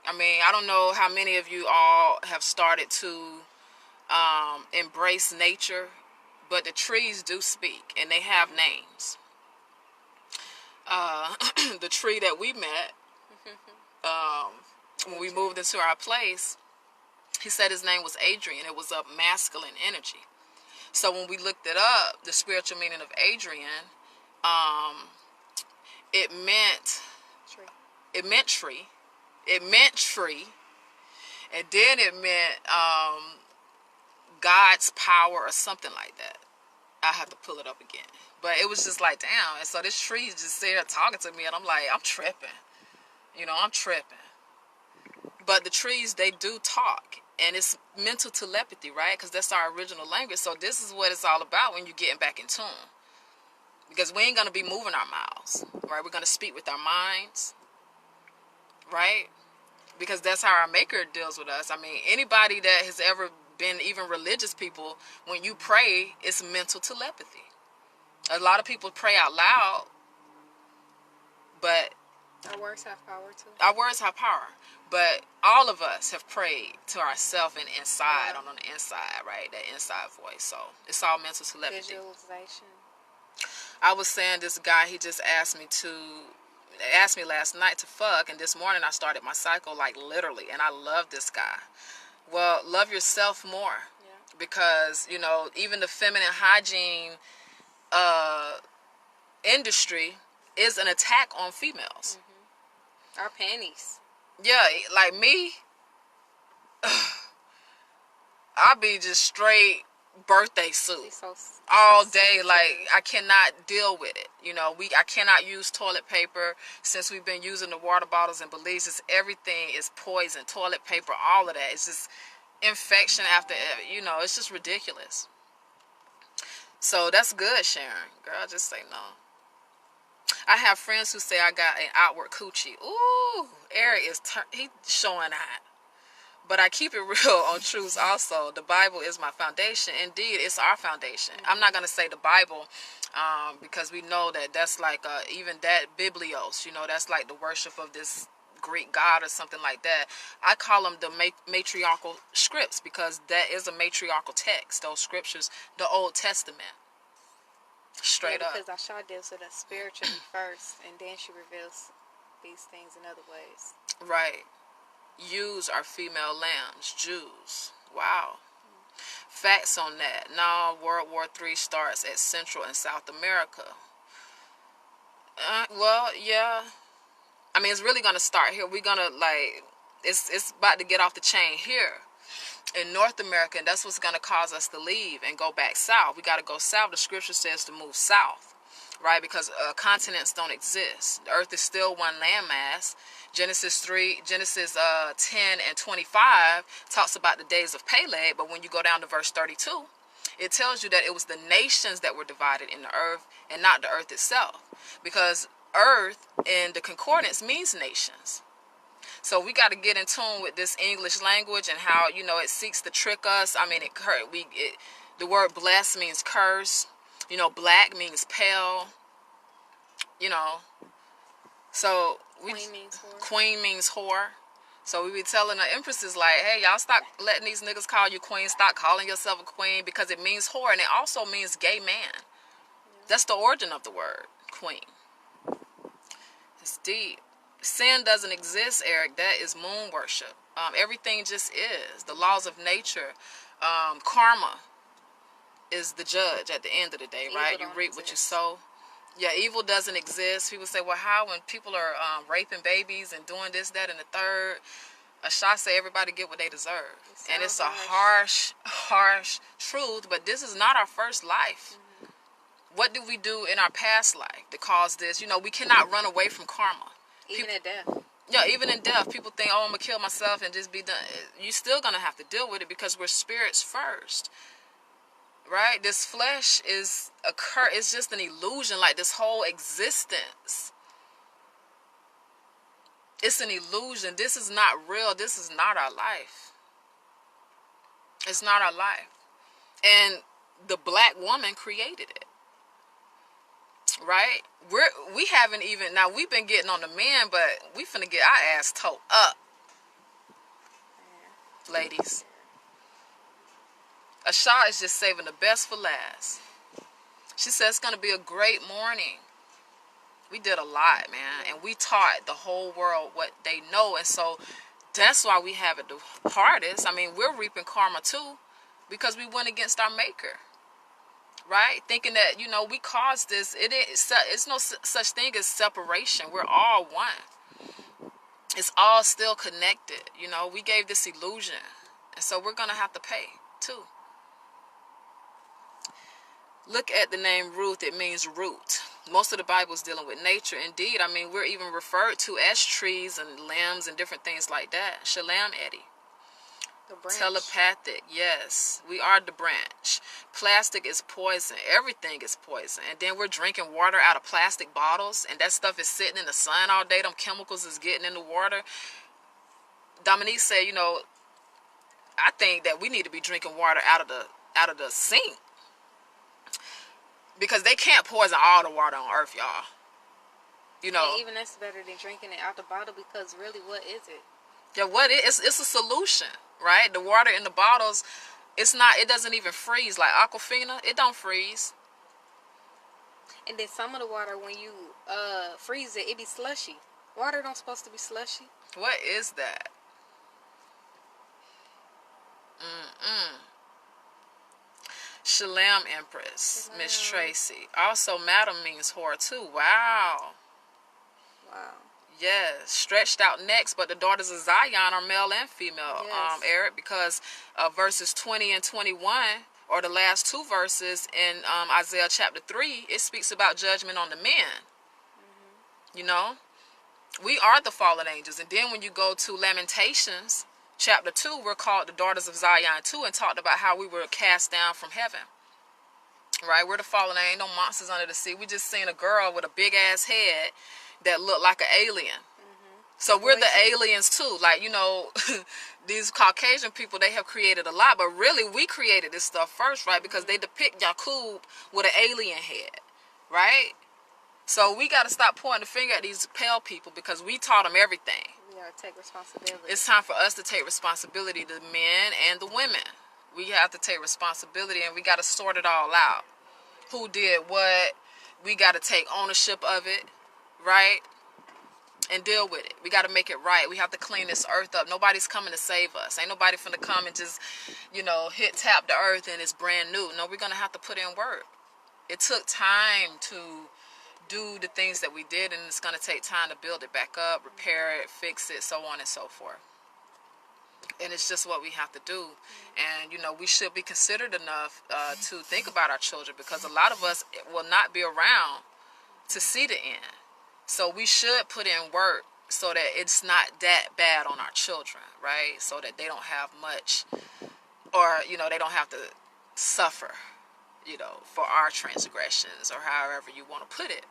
I mean, I don't know how many of you all have started to embrace nature, but the trees do speak, and they have names. The tree that we met when we moved into our place, he said his name was Adrian. It was a masculine energy. So when we looked it up, the spiritual meaning of Adrian, it meant tree. It meant tree. And then it meant God's power or something like that. I have to pull it up again. But it was just like, damn. And so this tree just there talking to me, and I'm like, I'm tripping. I'm tripping. But the trees, they do talk. And it's mental telepathy, right? Because that's our original language. So this is what it's all about when you're getting back in tune. Because we ain't going to be moving our mouths, right? We're going to speak with our minds, right? Because that's how our Maker deals with us. I mean, anybody that has ever been, even religious people, when you pray, it's mental telepathy. A lot of people pray out loud, but our words have power too. Our words have power. But all of us have prayed to ourselves and inside, on the inside, right? That inside voice. So it's all mental telepathy. Visualization. I was saying, this guy, he just asked me last night to fuck, and this morning I started my cycle, like literally, and I love this guy. Well, love yourself more. Yeah. Because, even the feminine hygiene industry is an attack on females. Mm-hmm. Our panties. Yeah, like me, I be just straight birthday suit all day. Like, I cannot deal with it. I cannot use toilet paper since we've been using the water bottles in Belize. Everything is poison, toilet paper, all of that. It's just infection after, it's just ridiculous. So that's good, Sharon. Girl, just say no. I have friends who say I got an outward coochie. Ooh, Eric is he's showing that. But I keep it real on truths also. The Bible is my foundation. Indeed, it's our foundation. I'm not going to say the Bible because we know that that's like even that biblios, you know, that's like the worship of this Greek god or something like that. I call them the matriarchal scripts because that is a matriarchal text, those scriptures, the Old Testament. Straight up. Because Asha deals with us spiritually first, and then she reveals these things in other ways. Right. Ewes are female lambs. Jews. Wow. Facts on that. Now World War III starts at Central and South America. Well, yeah. I mean, it's really going to start here. We're going to, like, it's about to get off the chain here in North America, and that's what's going to cause us to leave and go back south. We got to go south. The scripture says to move south, right? Because continents don't exist. The earth is still one landmass. Genesis 10 and 25 talks about the days of Peleg, but when you go down to verse 32, it tells you that it was the nations that were divided in the earth and not the earth itself. Because earth in the concordance means nations. So we got to get in tune with this English language and how, you know, it seeks to trick us. I mean, the word blessed means curse. You know, black means pale. You know, so queen means whore. So we be telling the empresses like, hey, y'all stop letting these niggas call you queen. Stop calling yourself a queen because it means whore, and it also means gay man. That's the origin of the word queen. It's deep. Sin doesn't exist, Eric. That is moon worship. Everything just is. The laws of nature. Karma is the judge at the end of the day, right? You reap what you sow. Yeah, evil doesn't exist. People say, well, how when people are raping babies and doing this, that, and the third? Asha say everybody get what they deserve. And it's a harsh truth, but this is not our first life. Mm-hmm. What did we do in our past life that caused this? You know, we cannot run away from karma. Even in death. Yeah, even in death. People think, oh, I'm going to kill myself and just be done. You're still going to have to deal with it because we're spirits first. Right? This flesh is it's just an illusion, like this whole existence. It's an illusion. This is not real. This is not our life. It's not our life. And the black woman created it. Right? We haven't even, now we've been getting on the men, but we finna get our ass towed up. Ladies. Asha is just saving the best for last. She said it's going to be a great morning. We did a lot, man. And we taught the whole world what they know. And so that's why we have it the hardest. I mean, we're reaping karma too because we went against our maker. Right? Thinking that, you know, we caused this. It's no such thing as separation. We're all one. It's all still connected. You know, we gave this illusion. And so we're going to have to pay too. Look at the name Ruth. It means root. Most of the Bible is dealing with nature. Indeed, I mean, we're even referred to as trees and limbs and different things like that. Shalom, Eddie. The branch. Telepathic, yes. We are the branch. Plastic is poison. Everything is poison. And then we're drinking water out of plastic bottles. And that stuff is sitting in the sun all day. Them chemicals is getting in the water. Dominique said, you know, I think that we need to be drinking water out of the sink. Because they can't poison all the water on earth, y'all. You know. And even that's better than drinking it out the bottle because really, what is it? Yeah, what it's a solution, right? The water in the bottles, it doesn't even freeze. Like Aquafina, it don't freeze. And then some of the water, when you freeze it be slushy. Water don't supposed to be slushy. What is that? Shalom, Empress. Miss Tracy. Also, madam means whore too. Wow. Yes. Stretched out necks, but the daughters of Zion are male and female, yes. Eric, because verses 20 and 21, or the last two verses in Isaiah chapter 3, it speaks about judgment on the men. Mm-hmm. You know? We are the fallen angels. And then when you go to Lamentations chapter 2, we're called the daughters of Zion too, and talked about how we were cast down from heaven. Right? We're the fallen angels, ain't no monsters under the sea. We just seen a girl with a big ass head that looked like an alien. Mm-hmm. So we're the aliens too. Like, you know, these Caucasian people, they have created a lot, but really we created this stuff first, right? Because they depict Yakub with an alien head, right? So we got to stop pointing the finger at these pale people because we taught them everything. We gotta take responsibility. It's time for us to take responsibility, the men and the women. We have to take responsibility, and we got to sort it all out. Who did what? We got to take ownership of it, right? And deal with it. We got to make it right. We have to clean this earth up. Nobody's coming to save us. Ain't nobody finna come and just, you know, tap the earth and it's brand new. No, we're going to have to put in work. It took time to do the things that we did, and it's going to take time to build it back up, repair it, fix it, so on and so forth. And it's just what we have to do. And, you know, we should be considered enough to think about our children, because a lot of us will not be around to see the end. So we should put in work so that it's not that bad on our children, right? So that they don't have much, or, you know, they don't have to suffer, you know, for our transgressions, or however you want to put it.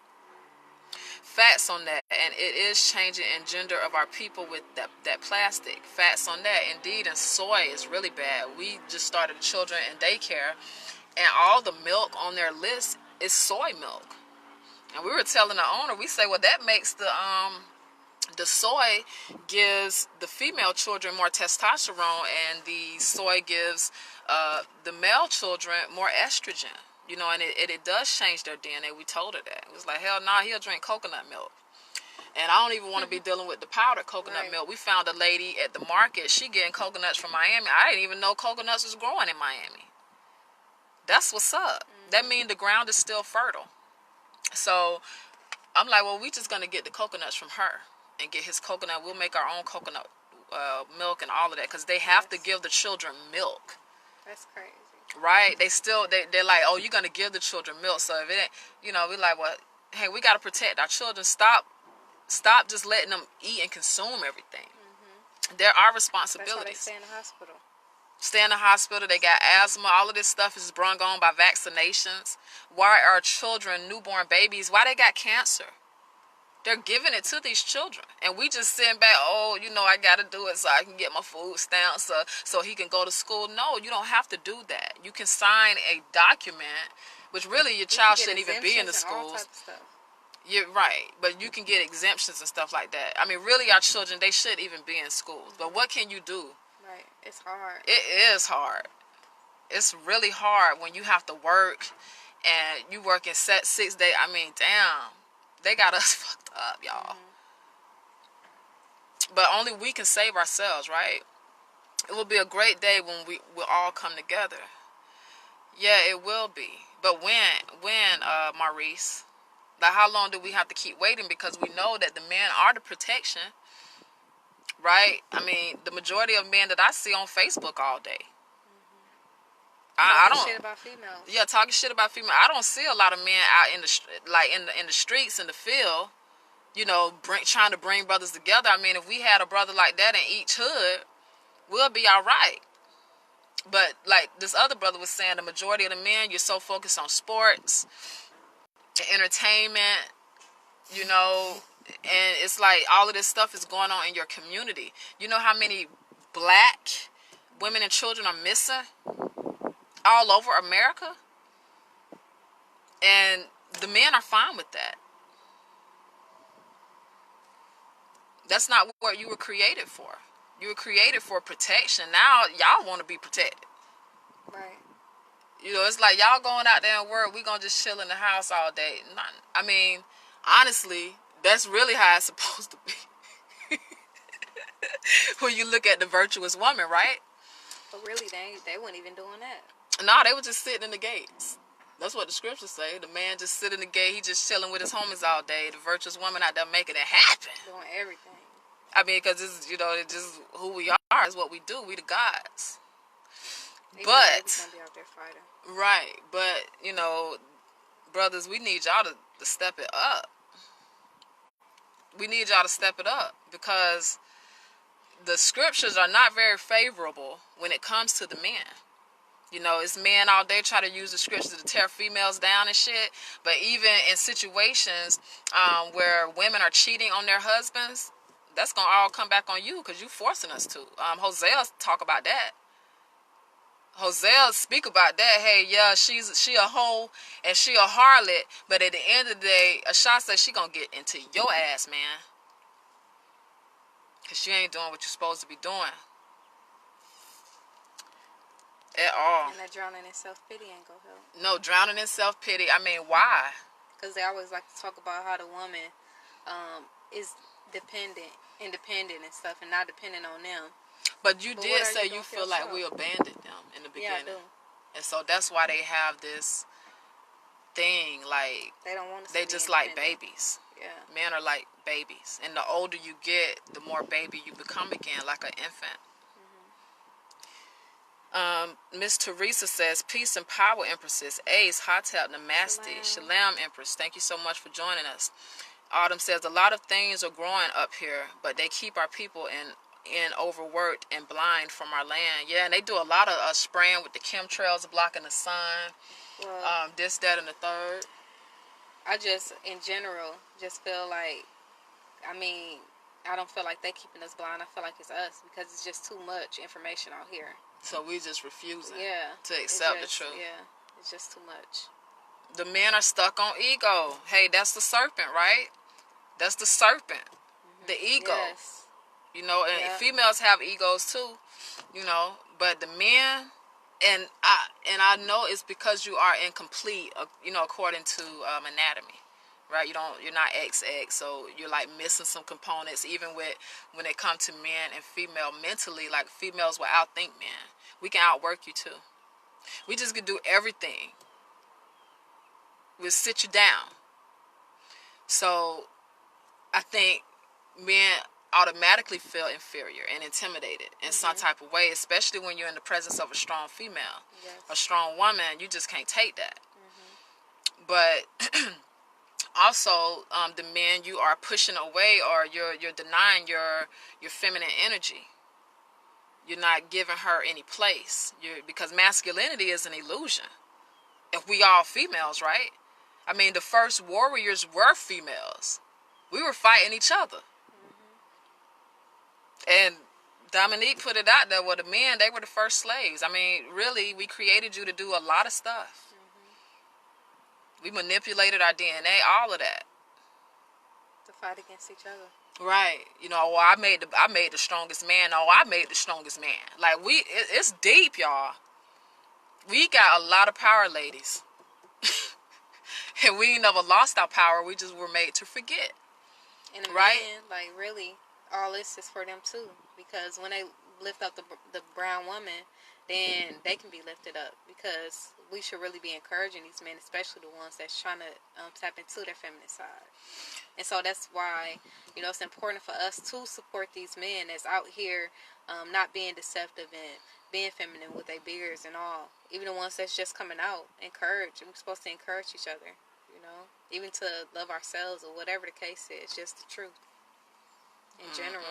Facts on that. And it is changing in gender of our people with that plastic. Facts on that. Indeed, and soy is really bad. We just started children in daycare, and all the milk on their list is soy milk. And we were telling the owner, we say, well, that makes the soy gives the female children more testosterone, and the soy gives the male children more estrogen. You know, and it does change their DNA. We told her that. It was like, hell nah, he'll drink coconut milk. And I don't even want to be dealing with the powdered coconut milk. We found a lady at the market. She getting coconuts from Miami. I didn't even know coconuts was growing in Miami. That's what's up. That means the ground is still fertile. So I'm like, well, we just going to get the coconuts from her and get his coconut. We'll make our own coconut milk and all of that, because they have to give the children milk. That's crazy. Right? They're like, oh, you're going to give the children milk. So if it ain't, you know, we're like, well, hey, we got to protect our children. Stop just letting them eat and consume everything. There are responsibilities. That's why they stay in the hospital. Stay in the hospital. They got asthma. All of this stuff is brought on by vaccinations. Why are children, newborn babies, why they got cancer? They're giving it to these children. And we just sitting back, oh, you know, I got to do it so I can get my food stamps so he can go to school. No, you don't have to do that. You can sign a document, which really your child shouldn't even be in the schools. You're right. But you can get exemptions and stuff like that. I mean, really, our children, they shouldn't even be in schools. But what can you do? Right. It's hard. It is hard. It's really hard when you have to work, and you work in 6 days. I mean, damn. They got us fucked up, y'all. But only we can save ourselves, right? It will be a great day when we will all come together. Yeah, it will be. But when, Maurice? Like, how long do we have to keep waiting? Because we know that the men are the protection, right? I mean, the majority of men that I see on Facebook all day. I don't. Talking shit about females. Yeah, talking shit about females. I don't see a lot of men out in the streets, in the field, you know, trying to bring brothers together. I mean, if we had a brother like that in each hood, we'll be all right. But like this other brother was saying, the majority of the men, you're so focused on sports, entertainment, you know, and it's like all of this stuff is going on in your community. You know how many black women and children are missing all over America? And the men are fine with that. That's not what you were created for. You were created for protection. Now y'all want to be protected. Right. You know, it's like y'all going out there and work, we gonna just chill in the house all day. I mean, honestly, that's really how it's supposed to be. When you look at the virtuous woman, right? But really, they weren't even doing that. No, they were just sitting in the gates. That's what the scriptures say. The man just sit in the gate. He just chilling with his homies all day. The virtuous woman out there making it happen. Doing everything. I mean, because it's, you know, it's just who we are. It's what we do. We the gods. Even But gonna be out there fighting. right. But you know, brothers, we need y'all to step it up. We need y'all to step it up, because the scriptures are not very favorable when it comes to the men. You know, it's men all day try to use the scriptures to tear females down and shit. But even in situations where women are cheating on their husbands, that's gonna all come back on you because you forcing us to. Hosea talk about that. Hosea speak about that. Hey, yeah, she a hoe and she a harlot, but at the end of the day, Asha says she gonna get into your ass, man, because she ain't doing what you're supposed to be doing at all. And that drowning in self-pity ain't gonna help. No, drowning in self-pity. I mean, why? Because they always like to talk about how the woman is independent and stuff, and not dependent on them. But you But did say you feel like we abandoned them in the beginning. Yeah, I do. And so that's why they have this thing, like, They don't want to. they just like babies. Yeah. Men are like babies. And the older you get, the more baby you become again, like an infant. Miss Teresa says, peace and power, Empresses. Ace, Hotep, Namaste, Shalom, Empress. Thank you so much for joining us. Autumn says, a lot of things are growing up here, but they keep our people in overworked and blind from our land. Yeah, and they do a lot of spraying with the chemtrails, blocking the sun, Well, this, that, and the third. I just, in general, just feel like, I mean, I don't feel like they keeping us blind. I feel like it's us, because it's just too much information out here. So we just refusing to accept the truth. Yeah, it's just too much. The men are stuck on ego. Hey, that's the serpent, right? That's the serpent. The ego. Yes. You know, and females have egos too, you know, but the men, and I know it's because you are incomplete, you know, according to anatomy, right? You're not XX, so you're like missing some components. Even when it comes to men and female mentally, like females will outthink men. We can outwork you too. We just can do everything. We'll sit you down. So I think men automatically feel inferior and intimidated in some type of way, especially when you're in the presence of a strong female. Yes. A strong woman, you just can't take that. But also, the men you are pushing away, or you're denying your feminine energy. You're not giving her any place. Because masculinity is an illusion. If we all females, right? I mean, the first warriors were females. We were fighting each other. And Dominique put it out there, well, the men, they were the first slaves. I mean, really, we created you to do a lot of stuff. We manipulated our DNA, all of that. To fight against each other. Right. You know, well, I made the strongest man. Oh, I made the strongest man. Like, it's deep, y'all. We got a lot of power, ladies. And we never lost our power. We just were made to forget. And the right? men, like, really, all this is for them too, because when they lift up the brown woman, then they can be lifted up, because we should really be encouraging these men, especially the ones that's trying to tap into their feminine side. And so that's why, you know, it's important for us to support these men that's out here not being deceptive and being feminine with their beards and all. Even the ones that's just coming out, encourage. We're supposed to encourage each other, you know, even to love ourselves or whatever the case is, just the truth. In general.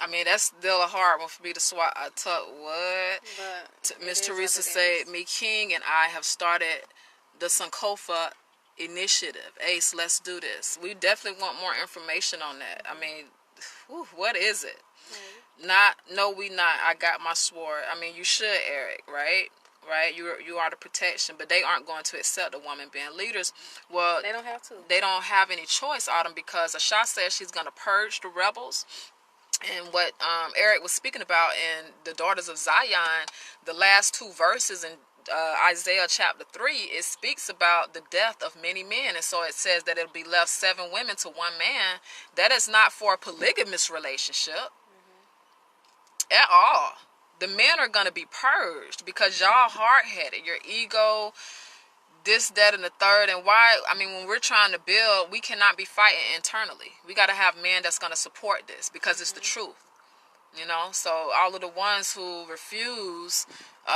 I mean, that's still a hard one for me to swat. I talk what? Miss Teresa said, me king and I have started the Kofa Initiative. Ace, let's do this. We definitely want more information on that. I mean, what is it? No, we not. I got my sword. I mean, you should, Eric, right? Right? You are the protection, but they aren't going to accept a woman being leaders. Well, they don't have to. They don't have any choice, Autumn, because Asha says she's going to purge the rebels. And what Eric was speaking about in the Daughters of Zion, the last two verses in Isaiah chapter 3, it speaks about the death of many men. And so it says that it'll be left 7 women to 1 man. That is not for a polygamous relationship at all. The men are going to be purged because y'all hard-headed. Your ego, this, that, and the third. And why? I mean, when we're trying to build, we cannot be fighting internally. We got to have men that's going to support this because it's the truth. You know? So all of the ones who refuse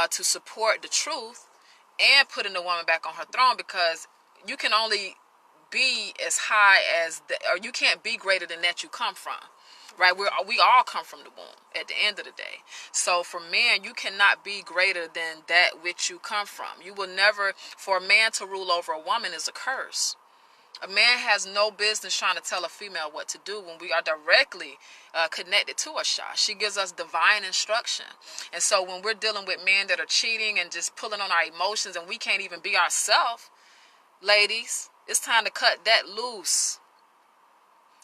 to support the truth and putting the woman back on her throne, because you can only be as high as, or you can't be greater than that you come from. Right, we all come from the womb at the end of the day. So for men, you cannot be greater than that which you come from. You will never, for a man to rule over a woman is a curse. A man has no business trying to tell a female what to do when we are directly connected to a Shah. She gives us divine instruction. And so when we're dealing with men that are cheating and just pulling on our emotions and we can't even be ourselves, ladies, it's time to cut that loose.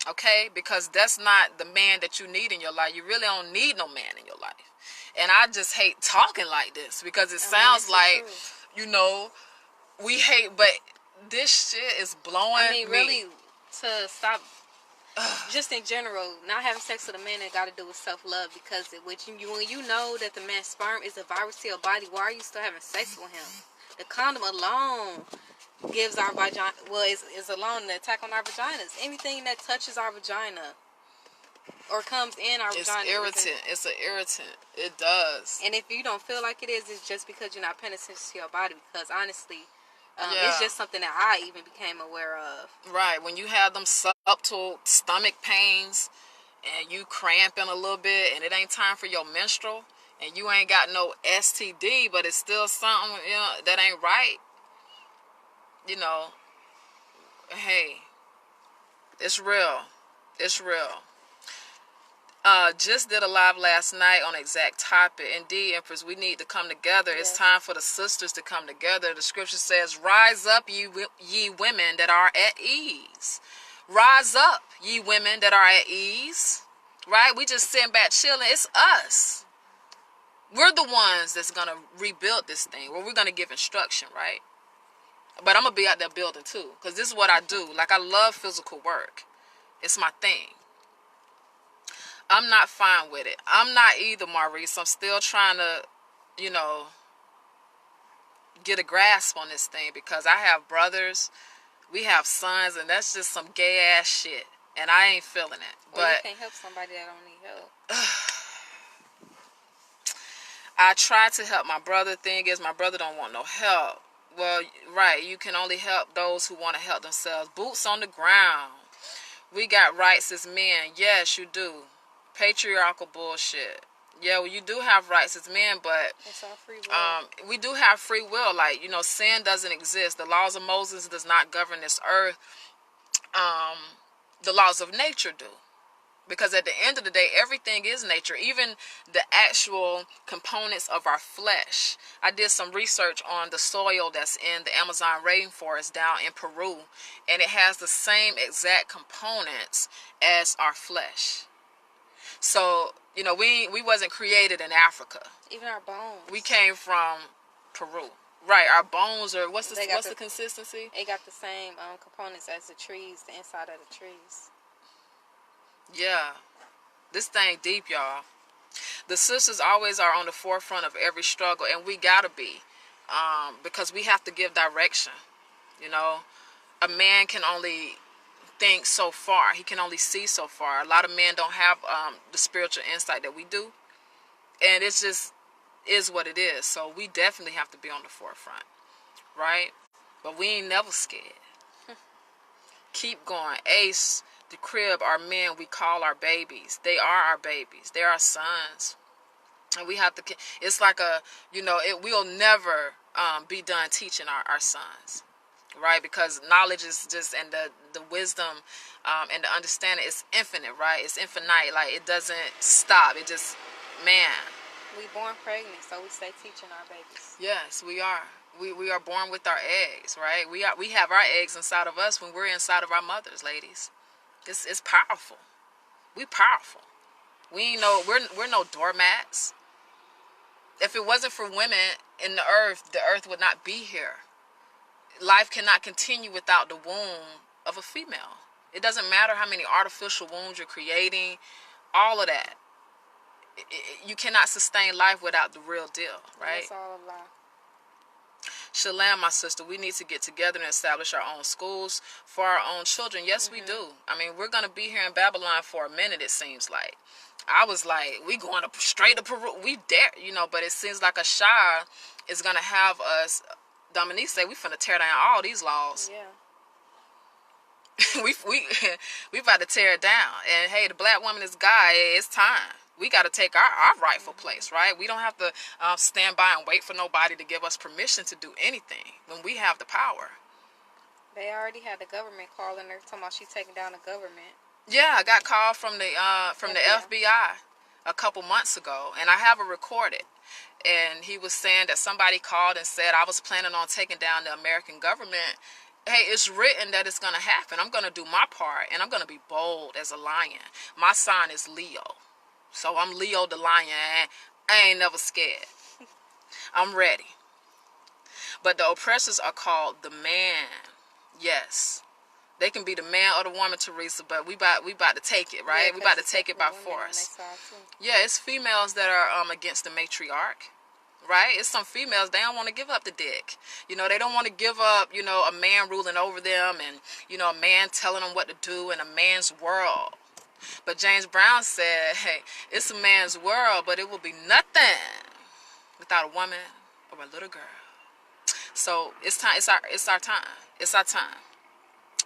Okay? Because that's not the man that you need in your life. You really don't need no man in your life. And I just hate talking like this because it sounds like, you know, we hate, but this shit is blowing me. Really, to stop, just in general, not having sex with a man that got to do with self-love, because when you know that the man's sperm is a virus to your body, why are you still having sex with him? The condom alone gives our vagina, is alone an attack on our vaginas. Anything that touches our vagina or comes in our vagina. It's irritant. It's an irritant. It does. And if you don't feel like it is, it's just because you're not paying attention to your body. Because honestly, it's just something that I even became aware of. Right. When you have them subtle stomach pains and you cramping a little bit and it ain't time for your menstrual and you ain't got no STD, but it's still something, you know, that ain't right. You know, hey, it's real. It's real. Just did a live last night on exact topic. Indeed, Empress, we need to come together. Yes. It's time for the sisters to come together. The scripture says, rise up, ye women that are at ease. Rise up, ye women that are at ease. Right? We just sitting back chilling. It's us. We're the ones that's going to rebuild this thing. We're going to give instruction, right? But I'm going to be out there building too. Because this is what I do. Like, I love physical work. It's my thing. I'm not fine with it. I'm not either, Maurice. I'm still trying to, you know, get a grasp on this thing because I have brothers, we have sons, and that's just some gay ass shit. And I ain't feeling it. Well, but you can't help somebody that don't need help. I try to help my brother. Thing is, my brother don't want no help. Well, right. You can only help those who want to help themselves. Boots on the ground. We got rights as men. Yes, you do. Patriarchal bullshit. Yeah, well, you do have rights as men, but it's our free will. We do have free will. Like, you know, sin doesn't exist. The laws of Moses does not govern this earth. The laws of nature do. Because at the end of the day, everything is nature. Even the actual components of our flesh. I did some research on the soil that's in the Amazon rainforest down in Peru. And it has the same exact components as our flesh. So, you know, we wasn't created in Africa. Even our bones. We came from Peru. Right, our bones are, what's the consistency? They got the same components as the trees, the inside of the trees. Yeah. This thing deep, y'all. The sisters always are on the forefront of every struggle, and we gotta be. Because we have to give direction. You know, a man can only think so far. He can only see so far. A lot of men don't have the spiritual insight that we do. And it's just is what it is. So we definitely have to be on the forefront. Right? But we ain't never scared. Keep going. Ace, the crib, our men, we call our babies. They are our babies. They're our sons. And we have to, it's like a, you know, we'll never be done teaching our sons. Right? Because knowledge is just, and the wisdom and the understanding is infinite, right? It's infinite. Like, it doesn't stop. It just, man. We born pregnant, so we stay teaching our babies. Yes, we are. We are born with our eggs, right? We have our eggs inside of us when we're inside of our mothers, ladies. It's powerful. We powerful. We ain't no, we're no doormats. If it wasn't for women in the earth would not be here. Life cannot continue without the womb of a female. It doesn't matter how many artificial wombs you're creating, all of that. You cannot sustain life without the real deal, right? That's all a lie. Shalom, my sister, we need to get together and establish our own schools for our own children. Yes, we do. I mean, we're going to be here in Babylon for a minute, it seems like. I was like, we going straight to Peru. We dare, you know, but it seems like a Shah is going to have us. Dominique say we finna tear down all these laws. Yeah. we about to tear it down. And hey, the black woman is God. It's time. We got to take our rightful place, right? We don't have to stand by and wait for nobody to give us permission to do anything when we have the power. They already had the government calling her, talking about she's taking down the government. Yeah, I got called from the FBI a couple months ago, and I have it recorded. And he was saying that somebody called and said I was planning on taking down the American government. Hey, it's written that it's going to happen. I'm going to do my part, and I'm going to be bold as a lion. My sign is Leo. So I'm Leo the lion. I ain't never scared. I'm ready. But the oppressors are called the man. Yes. They can be the man or the woman, Teresa, but we about to take it, right? Yeah, we about to take it by force. Yeah, it's females that are against the matriarch, right? It's some females, they don't want to give up the dick. You know, they don't want to give up, you know, a man ruling over them and, you know, a man telling them what to do in a man's world. But James Brown said, hey, it's a man's world, but it will be nothing without a woman or a little girl. So it's time. It's our time. It's our time.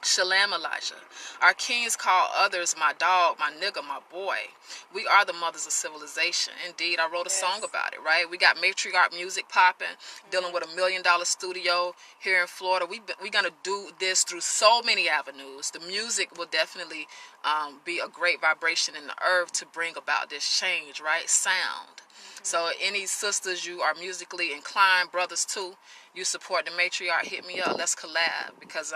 Shalom, Elijah. Our kings call others my dog, my nigga, my boy. We are the mothers of civilization. Indeed, I wrote a song about it, right? We got Matriarch music popping, dealing with $1 million studio here in Florida. We're going to do this through so many avenues. The music will definitely be a great vibration in the earth to bring about this change, right? Sound. So any sisters you are musically inclined, brothers too, you support the matriarch, hit me up. Let's collab, because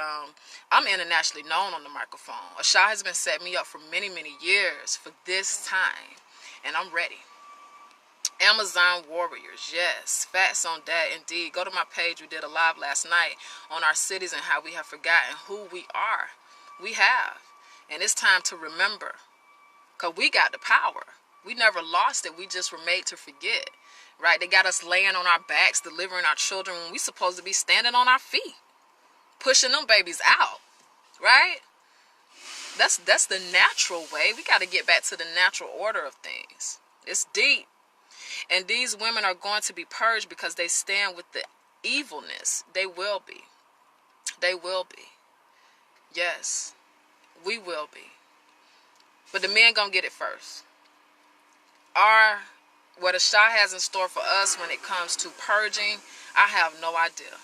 I'm internationally known on the microphone. Asha has been setting me up for many, many years for this time, and I'm ready. Amazon warriors, yes, facts on that indeed. Go to my page. We did a live last night on our cities and how we have forgotten who we are. We have, and it's time to remember, because we got the power. We never lost it. We just were made to forget, right? They got us laying on our backs, delivering our children when we supposed to be standing on our feet, pushing them babies out, right? That's the natural way. We got to get back to the natural order of things. It's deep. And these women are going to be purged because they stand with the evilness. They will be. They will be. Yes, we will be. But the men gonna get it first. What a Shah has in store for us when it comes to purging, I have no idea.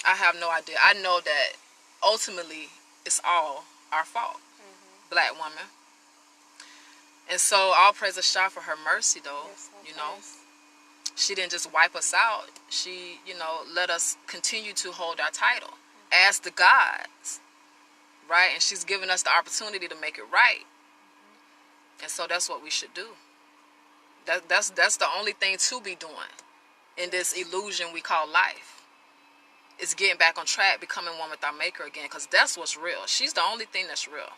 I have no idea. I know that ultimately it's all our fault, black woman. And so all praise a Shah for her mercy, though. Yes, you know, she didn't just wipe us out. She, you know, let us continue to hold our title as the gods, right? And she's given us the opportunity to make it right. And so that's what we should do. That's the only thing to be doing in this illusion we call life. Is getting back on track, becoming one with our maker again, because that's what's real. She's the only thing that's real.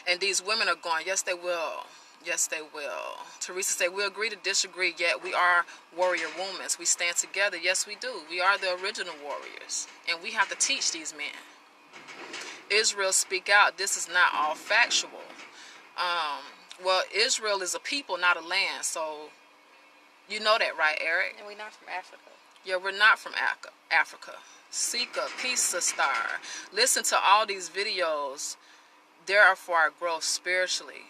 And these women are going, yes, they will. Yes, they will. Teresa said, we agree to disagree, yet we are warrior women. We stand together. Yes, we do. We are the original warriors. And we have to teach these men. Israel, speak out. This is not all factual. Well, Israel is a people, not a land. So, you know that, right, Eric? And we're not from Africa. Yeah, we're not from Africa. Sika, Pisa Star. Listen to all these videos. They are for our growth spiritually.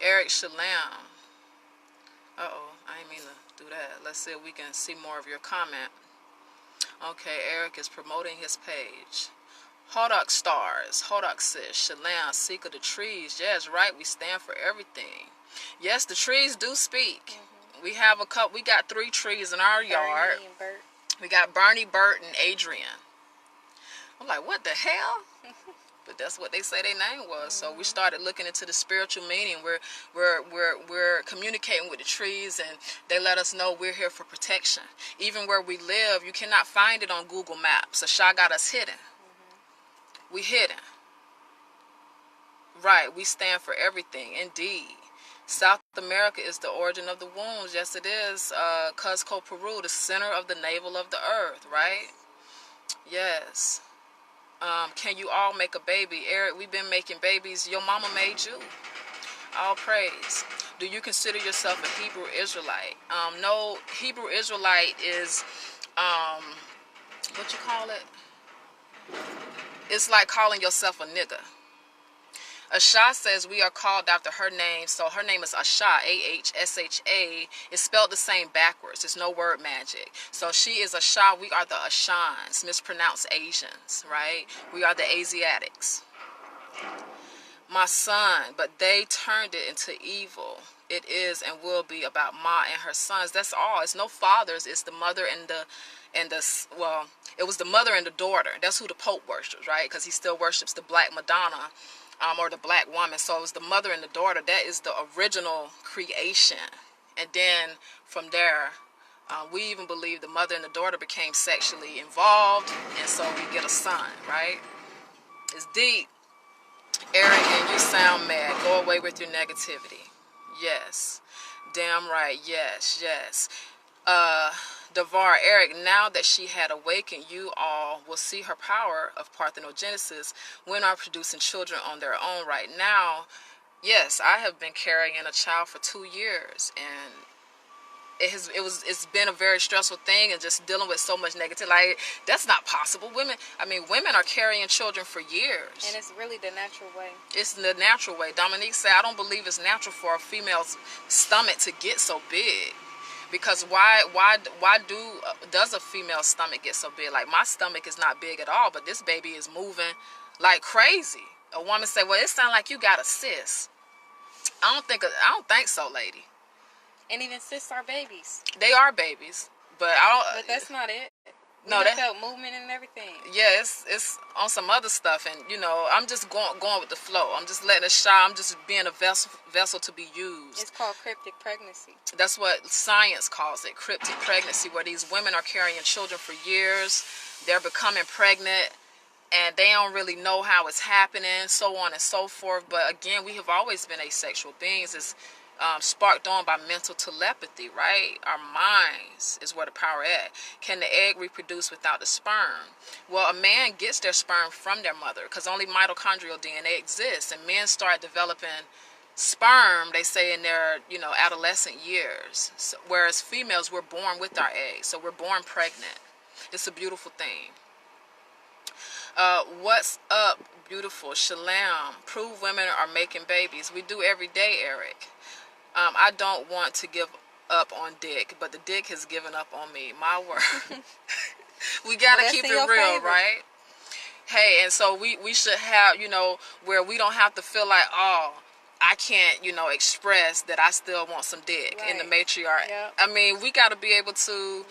Eric Shalom. Uh-oh, I didn't mean to do that. Let's see if we can see more of your comment. Okay, Eric is promoting his page. Hodak stars, Hodak sis, Shalom, Sika the trees. Yes, right, we stand for everything. Yes, the trees do speak. We have we got 3 trees in our yard. Bernie and Bert. We got Bernie, Bert, and Adrian. I'm like, what the hell? But that's what they say their name was. So we started looking into the spiritual meaning. We're communicating with the trees, and they let us know we're here for protection. Even where we live, you cannot find it on Google Maps. Asha got us hidden. We hidden. Right, we stand for everything, indeed. South America is the origin of the wombs. Yes, it is. Cuzco, Peru, the center of the navel of the earth, right? Yes. Can you all make a baby? Eric, we've been making babies. Your mama made you. All praise. Do you consider yourself a Hebrew Israelite? No, Hebrew Israelite is, what you call it? It's like calling yourself a nigga. Asha says we are called after her name. So her name is Asha, A-H-S-H-A. It's spelled the same backwards. There's no word magic. So she is Asha. We are the Ashans, mispronounced Asians, right? We are the Asiatics. My son, but they turned it into evil. It is and will be about Ma and her sons. That's all. It's no fathers. It's the mother and the well, it was the mother and the daughter. That's who the Pope worships, right? Because he still worships the Black Madonna, or the Black woman. So it was the mother and the daughter. That is the original creation. And then from there, we even believe the mother and the daughter became sexually involved, and so we get a son, right? It's deep. Eric, and you sound mad. Go away with your negativity. Yes. Damn right. Yes, yes. Devar, Eric, now that she had awakened, you all will see her power of parthenogenesis. Women are producing children on their own right now. Yes, I have been carrying a child for 2 years, and it's been a very stressful thing, and just dealing with so much negativity. Like, that's not possible. Women are carrying children for years. And it's really the natural way. It's the natural way. Dominique said, I don't believe it's natural for a female's stomach to get so big. Because why does a female stomach get so big? Like, my stomach is not big at all, but this baby is moving like crazy. A woman say, well, it sounds like you got a cyst. I don't think so, lady. And even cysts are babies. They are babies, but I don't. But that's not it. No, that felt movement and everything. Yeah, it's on some other stuff, and I'm just going with the flow. I'm just letting it shine. I'm just being a vessel to be used. It's called cryptic pregnancy. That's what science calls it, cryptic pregnancy, where these women are carrying children for years. They're becoming pregnant, and they don't really know how it's happening, so on and so forth. But again, we have always been asexual beings. It's sparked on by mental telepathy, right? Our minds is where the power at. Can the egg reproduce without the sperm? Well, a man gets their sperm from their mother, because only mitochondrial DNA exists, and men start developing sperm, they say, in their adolescent years. So, whereas females, we're born with our eggs, so we're born pregnant. It's a beautiful thing. What's up, beautiful? Shalom. Prove women are making babies. We do every day, Eric. I don't want to give up on dick, but the dick has given up on me. My word. We gotta keep it real, right? Hey, and so we should have, where we don't have to feel like, oh, I can't, express that I still want some dick in the matriarch. Yep. I mean, we got to be able to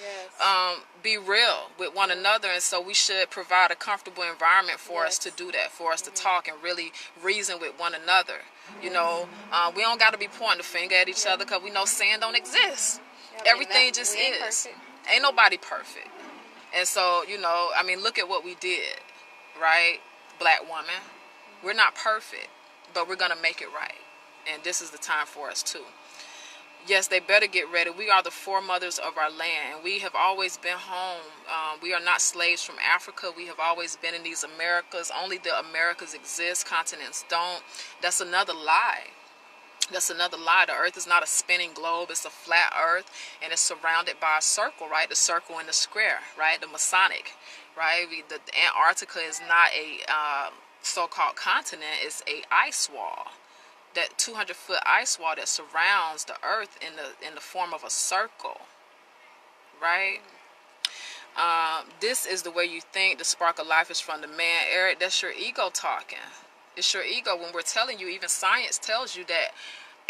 be real with one another, and so we should provide a comfortable environment for us to do that, for us to talk and really reason with one another. We don't got to be pointing the finger at each other, because we know sin don't exist. Everything just is. Perfect. Ain't nobody perfect. And so, look at what we did, right? Black woman. We're not perfect, but we're going to make it right. And this is the time for us too. Yes, they better get ready. We are the foremothers of our land, and we have always been home. We are not slaves from Africa. We have always been in these Americas. Only the Americas exist. Continents don't. That's another lie. That's another lie. The earth is not a spinning globe. It's a flat earth, and it's surrounded by a circle, right? The circle and the square, right? The Masonic, right? The Antarctica is not a so-called continent. It's a ice wall. That 200-foot ice wall that surrounds the earth in the form of a circle, right? This is the way you think. The spark of life is from the man. Eric, that's your ego talking. It's your ego. When we're telling you, even science tells you that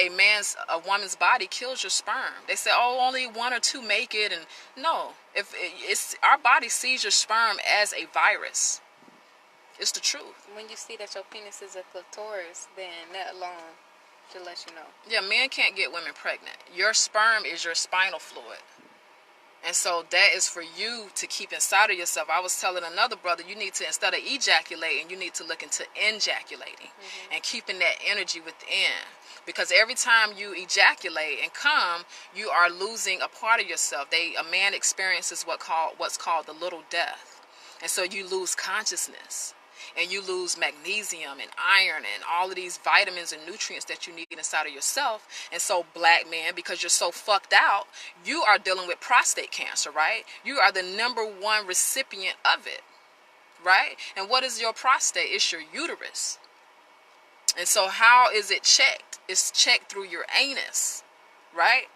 a woman's body kills your sperm. They say, oh, only 1 or 2 make it, and no. If it's our body sees your sperm as a virus. It's the truth. When you see that your penis is a clitoris, then that alone should let you know. Yeah, men can't get women pregnant. Your sperm is your spinal fluid. And so that is for you to keep inside of yourself. I was telling another brother, you need to, instead of ejaculating, you need to look into injaculating and keeping that energy within. Because every time you ejaculate and come, you are losing a part of yourself. A man experiences what's called the little death. And so you lose consciousness. And you lose magnesium and iron and all of these vitamins and nutrients that you need inside of yourself. And so black men, because you're so fucked out, you are dealing with prostate cancer, right? You are the #1 recipient of it, right? And what is your prostate? It's your uterus. And so how is it checked? It's checked through your anus, right?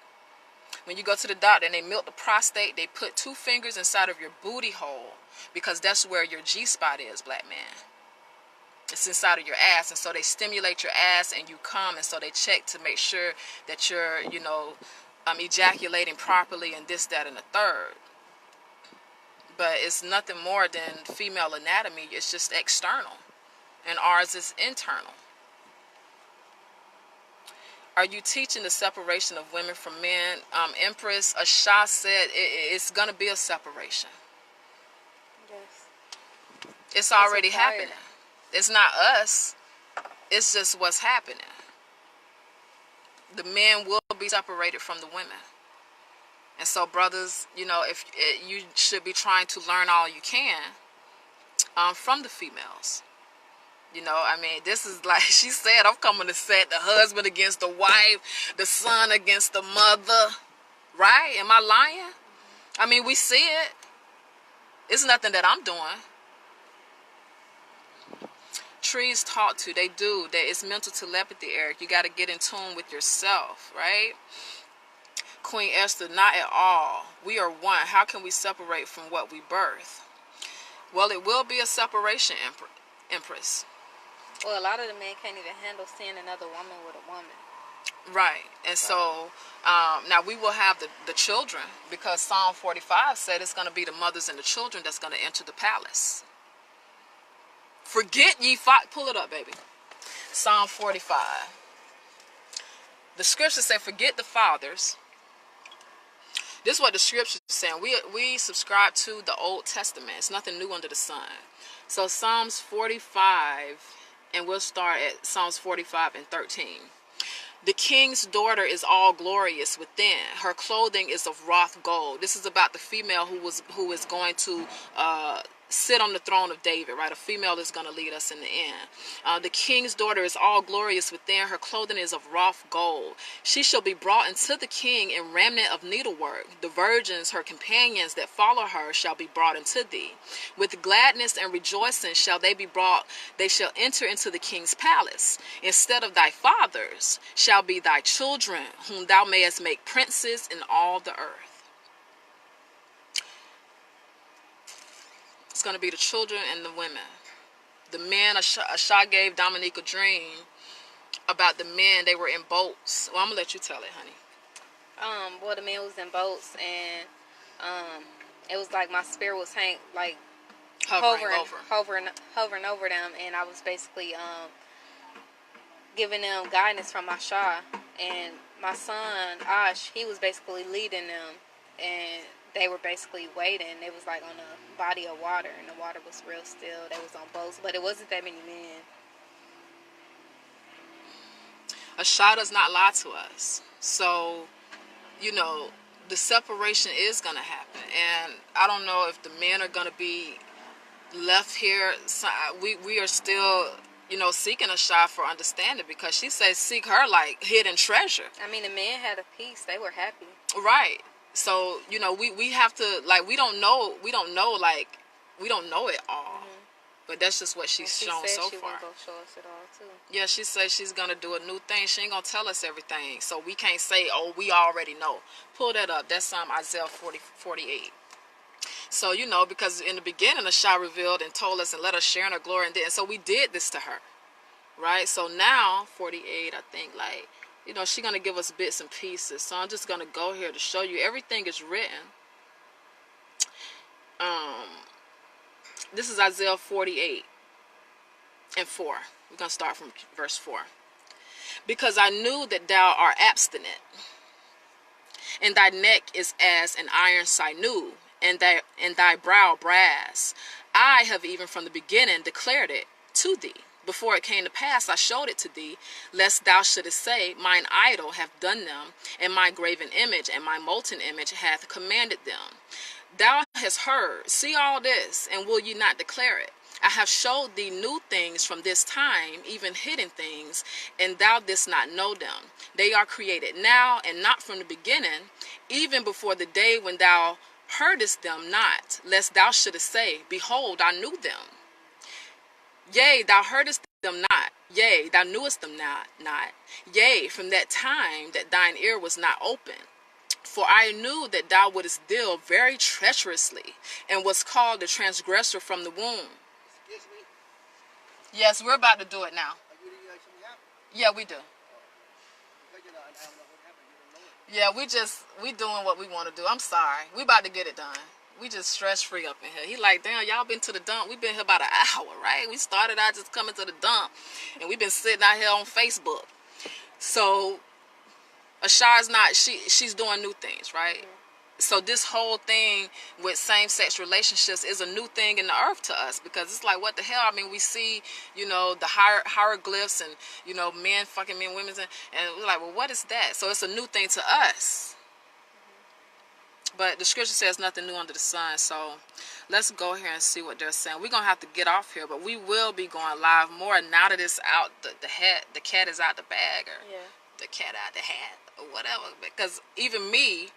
When you go to the doctor and they milk the prostate, they put 2 fingers inside of your booty hole because that's where your G-spot is, black man. It's inside of your ass, and so they stimulate your ass and you come, and so they check to make sure that you're, ejaculating properly and this, that, and the third. But it's nothing more than female anatomy. It's just external, and ours is internal. Are you teaching the separation of women from men? Empress Asha said it's going to be a separation. Yes. It's already happening. It's not us. It's just what's happening. The men will be separated from the women. And so, brothers, if you should be trying to learn all you can from the females. This is like she said, I'm coming to set the husband against the wife, the son against the mother. Right? Am I lying? We see it. It's nothing that I'm doing. Trees talk to. They do. It's mental telepathy, Eric. You got to get in tune with yourself, right? Queen Esther, not at all. We are one. How can we separate from what we birth? Well, it will be a separation, Empress. Well, a lot of the men can't even handle seeing another woman with a woman. Right. And so now we will have the children, because Psalm 45 said it's going to be the mothers and the children that's going to enter the palace. Forget ye, pull it up, baby. Psalm 45. The scriptures say, forget the fathers. This is what the scriptures are saying. We subscribe to the Old Testament. It's nothing new under the sun. So Psalms 45, and we'll start at Psalms 45 and 13. The king's daughter is all glorious within. Her clothing is of wrought gold. This is about the female who is going to sit on the throne of David, right? A female is going to lead us in the end. The king's daughter is all glorious within. Her clothing is of wrought gold. She shall be brought into the king in remnant of needlework. The virgins, her companions that follow her, shall be brought into thee. With gladness and rejoicing shall they be brought. They shall enter into the king's palace. Instead of thy fathers shall be thy children, whom thou mayest make princes in all the earth. It's going to be the children and the women. The men, Asha gave Dominique a dream about the men. They were in boats. Well, I'm going to let you tell it, honey. Well, the men was in boats, and it was like my spirit was hovering over them, and I was basically giving them guidance from Asha. And my son, Ash, he was basically leading them, and they were basically waiting. It was like on a body of water, and the water was real still. They was on boats, but it wasn't that many men. Asha does not lie to us. So, the separation is going to happen. And I don't know if the men are going to be left here. So we are still, seeking Asha for understanding, because she says seek her like hidden treasure. The men had a peace. They were happy. Right. So, we have to, we don't know it all. Mm-hmm. But that's just what she's shown so far. She won't go show us it all, too. Yeah, she says she's going to do a new thing. She ain't going to tell us everything. So we can't say, oh, we already know. Pull that up. That's Isaiah 48. So, because in the beginning, Asha revealed and told us and let us share in her glory. And so we did this to her. Right? So now, 48, I think, she's going to give us bits and pieces. So I'm just going to go here to show you. Everything is written. This is Isaiah 48 and 4. We're going to start from verse 4. Because I knew that thou art abstinent, and thy neck is as an iron sinew, and thy brow brass. I have even from the beginning declared it to thee. Before it came to pass, I showed it to thee, lest thou shouldest say, mine idol hath done them, and my graven image and my molten image hath commanded them. Thou hast heard, see all this, and will ye not declare it? I have showed thee new things from this time, even hidden things, and thou didst not know them. They are created now, and not from the beginning, even before the day when thou heardest them not, lest thou shouldest say, behold, I knew them. Yea, thou heardest them not, Yea, thou knewest them not. Yea, from that time that thine ear was not open. For I knew that thou wouldest deal very treacherously, and was called the transgressor from the womb. Excuse me. Yes, we're about to do it now. Are you actually happy? Yeah, we do. Because you know, I don't know what happened. You don't know it. Yeah, we doing what we want to do. I'm sorry. We about to get it done. We just stress free up in here. He like, damn, y'all been to the dump. We been here about an hour, right? We started out just coming to the dump, and we've been sitting out here on Facebook. So Asha's not, she's doing new things, right? Mm-hmm. So this whole thing with same-sex relationships is a new thing in the earth to us, because it's like, what the hell? I mean, we see, you know, the hieroglyphs and, you know, men fucking men, women, and we're like, well, what is that? So it's a new thing to us. But the scripture says nothing new under the sun, so let's go here and see what they're saying. We're going to have to get off here, but we will be going live more now that it's out, the cat is out the bag, or the cat out the hat, or whatever. Because even me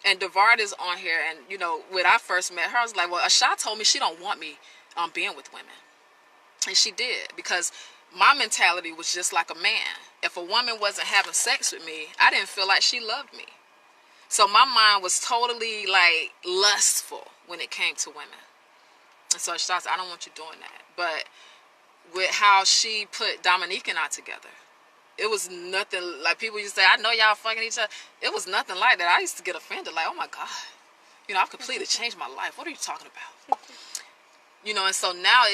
and Devard is on here, and, you know, when I first met her, I was like, well, Asha told me she don't want me being with women. And she did, because my mentality was just like a man. If a woman wasn't having sex with me, I didn't feel like she loved me. So my mind was totally, like, lustful when it came to women. And so Asha said, I don't want you doing that. But with how she put Dominique and I together, it was nothing, like people used to say, I know y'all fucking each other. It was nothing like that. I used to get offended, like, oh my God. You know, I've completely changed my life. What are you talking about? You know, and so now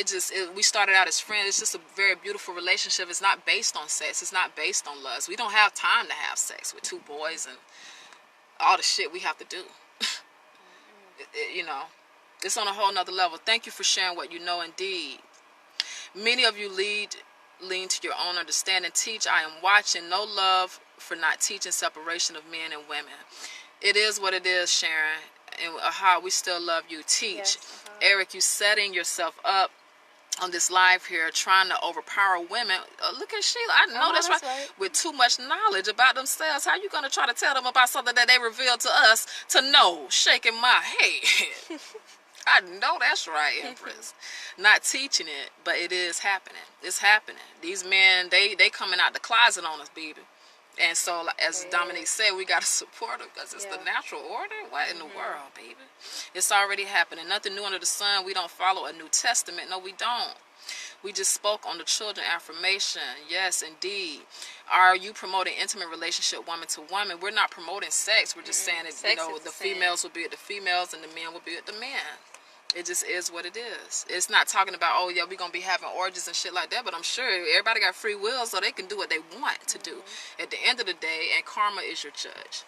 we started out as friends. It's just a very beautiful relationship. It's not based on sex. It's not based on lust. We don't have time to have sex with two boys and all the shit we have to do. You know, it's on a whole nother level. Thank you for sharing what you know. Indeed, many of you lean to your own understanding. Teach, I am watching. No love for not teaching separation of men and women. It is what it is, Sharon. And how we still love you. Teach. Yes, Eric, you setting yourself up on this live here, trying to overpower women. Look at Sheila. I know that's right. With too much knowledge about themselves. How you going to try to tell them about something that they revealed to us to know? Shaking my head. I know that's right, Empress. Not teaching it, but it is happening. It's happening. These men, they coming out the closet on us, baby. And so, as Dominique said, we got to support them, because it's the natural order. What in the world, baby? It's already happening. Nothing new under the sun. We don't follow a New Testament. No, we don't. We just spoke on the children affirmation. Yes, indeed. Are you promoting intimate relationship woman to woman? We're not promoting sex. We're just saying that, you know, the females will be with the females and the men will be with the men. It just is what it is. It's not talking about, oh, yeah, we're going to be having orgies and shit like that. But I'm sure everybody got free will, so they can do what they want to do at the end of the day, and karma is your judge.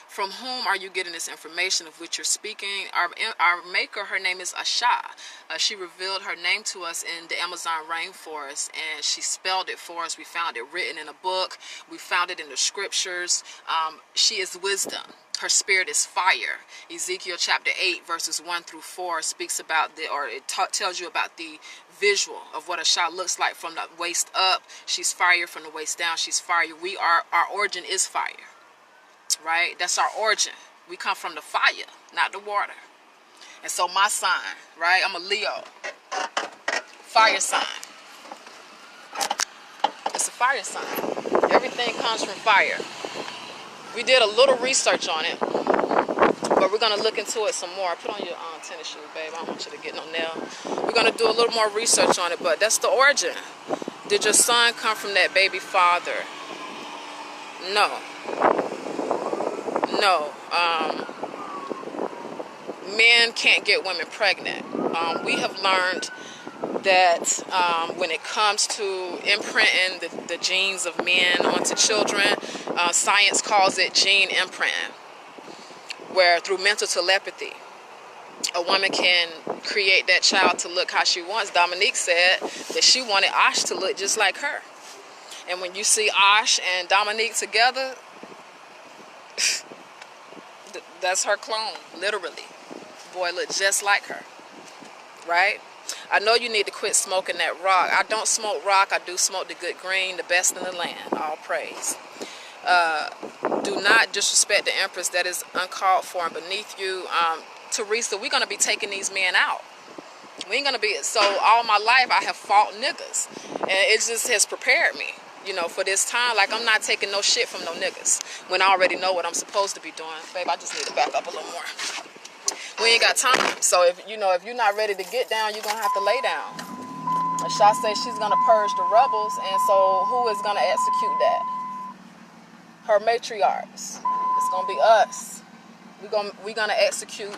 From whom are you getting this information of which you're speaking? Our maker, her name is Asha. She revealed her name to us in the Amazon rainforest, and she spelled it for us. We found it written in a book. We found it in the scriptures. She is wisdom. Her spirit is fire. Ezekiel chapter 8 verses 1 through 4 speaks about tells you about the visual of what Asha looks like from the waist up. She's fire. From the waist down, she's fire. Our origin is fire. Right? That's our origin. We come from the fire, not the water. And so my sign, right? I'm a Leo. Fire sign. It's a fire sign. Everything comes from fire. We did a little research on it, but we're going to look into it some more. Put on your tennis shoes, babe. I don't want you to get no nail. We're going to do a little more research on it, but that's the origin. Did your son come from that baby father? No. No. Men can't get women pregnant. We have learned that when it comes to imprinting the genes of men onto children, science calls it gene imprinting, where through mental telepathy, a woman can create that child to look how she wants. Dominique said that she wanted Ash to look just like her. And when you see Ash and Dominique together, that's her clone, literally. Boy look just like her, right? I know you need to quit smoking that rock. I don't smoke rock. I do smoke the good green, the best in the land. All praise. Do not disrespect the Empress. That is uncalled for and beneath you. Teresa, we're going to be taking these men out. We ain't gonna be, so all my life I have fought niggas. And it just has prepared me, you know, for this time. Like, I'm not taking no shit from no niggas when I already know what I'm supposed to be doing. Babe, I just need to back up a little more. We ain't got time. So if you're not ready to get down, you're gonna have to lay down. And Sha say she's gonna purge the rebels, and so who is gonna execute that? Her matriarchs. It's gonna be us. We gonna execute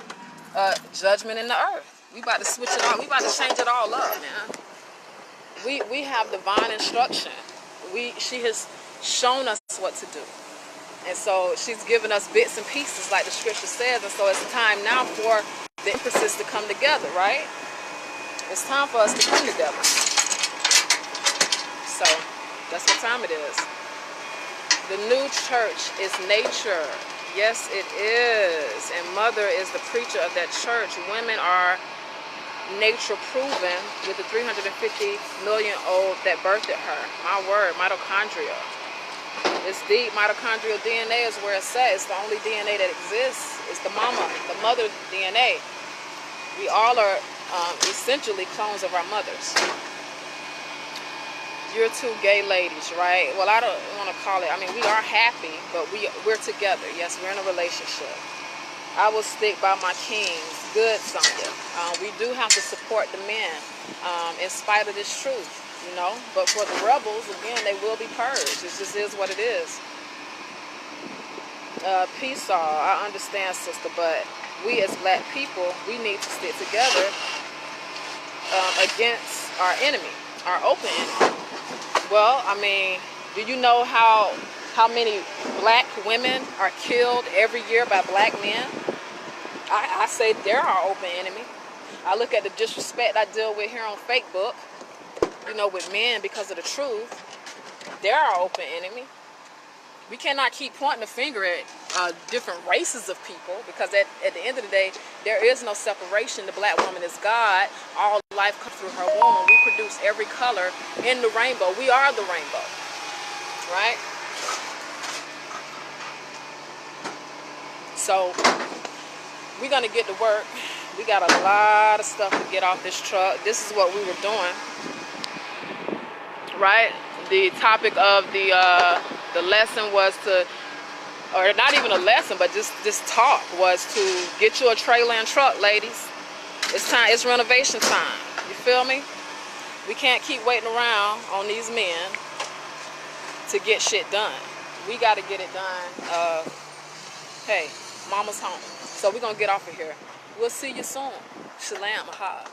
judgment in the earth. We about to switch it all. We about to change it all up, man. We have divine instruction. She has shown us what to do. And so she's given us bits and pieces like the scripture says. And so it's time now for the emphasis to come together, right? It's time for us to come together. So that's what time it is. The new church is nature. Yes, it is. And Mother is the preacher of that church. Women are nature proven with the 350 million old that birthed her. My word, mitochondria. It's deep. Mitochondrial DNA is where it's at. It's the only DNA that exists. It's the mother DNA. We all are essentially clones of our mothers. You're two gay ladies, right? Well, I don't want to call it. I mean, we are happy, but we're together. Yes, we're in a relationship. I will stick by my kings. Good, Sonya. We do have to support the men in spite of this truth, you know. But for the rebels, again, they will be purged. It just is what it is. Peace, all. I understand, sister, but we as black people, we need to stick together against our enemy, our open enemy. Well, I mean, do you know how many black women are killed every year by black men? I say they're our open enemy. I look at the disrespect I deal with here on Facebook, you know, with men because of the truth. They're our open enemy. We cannot keep pointing the finger at different races of people, because at the end of the day, there is no separation. The black woman is God. All life comes through her womb. We produce every color in the rainbow. We are the rainbow, right? So we're going to get to work. We got a lot of stuff to get off this truck. This is what we were doing, right? The topic of the lesson was to, or not even a lesson, but just talk, was to get you a trailer and truck, ladies. It's time. It's renovation time. You feel me? We can't keep waiting around on these men to get shit done. We got to get it done. Hey, mama's home. So we're going to get off of here. We'll see you soon. Shalom Mahab.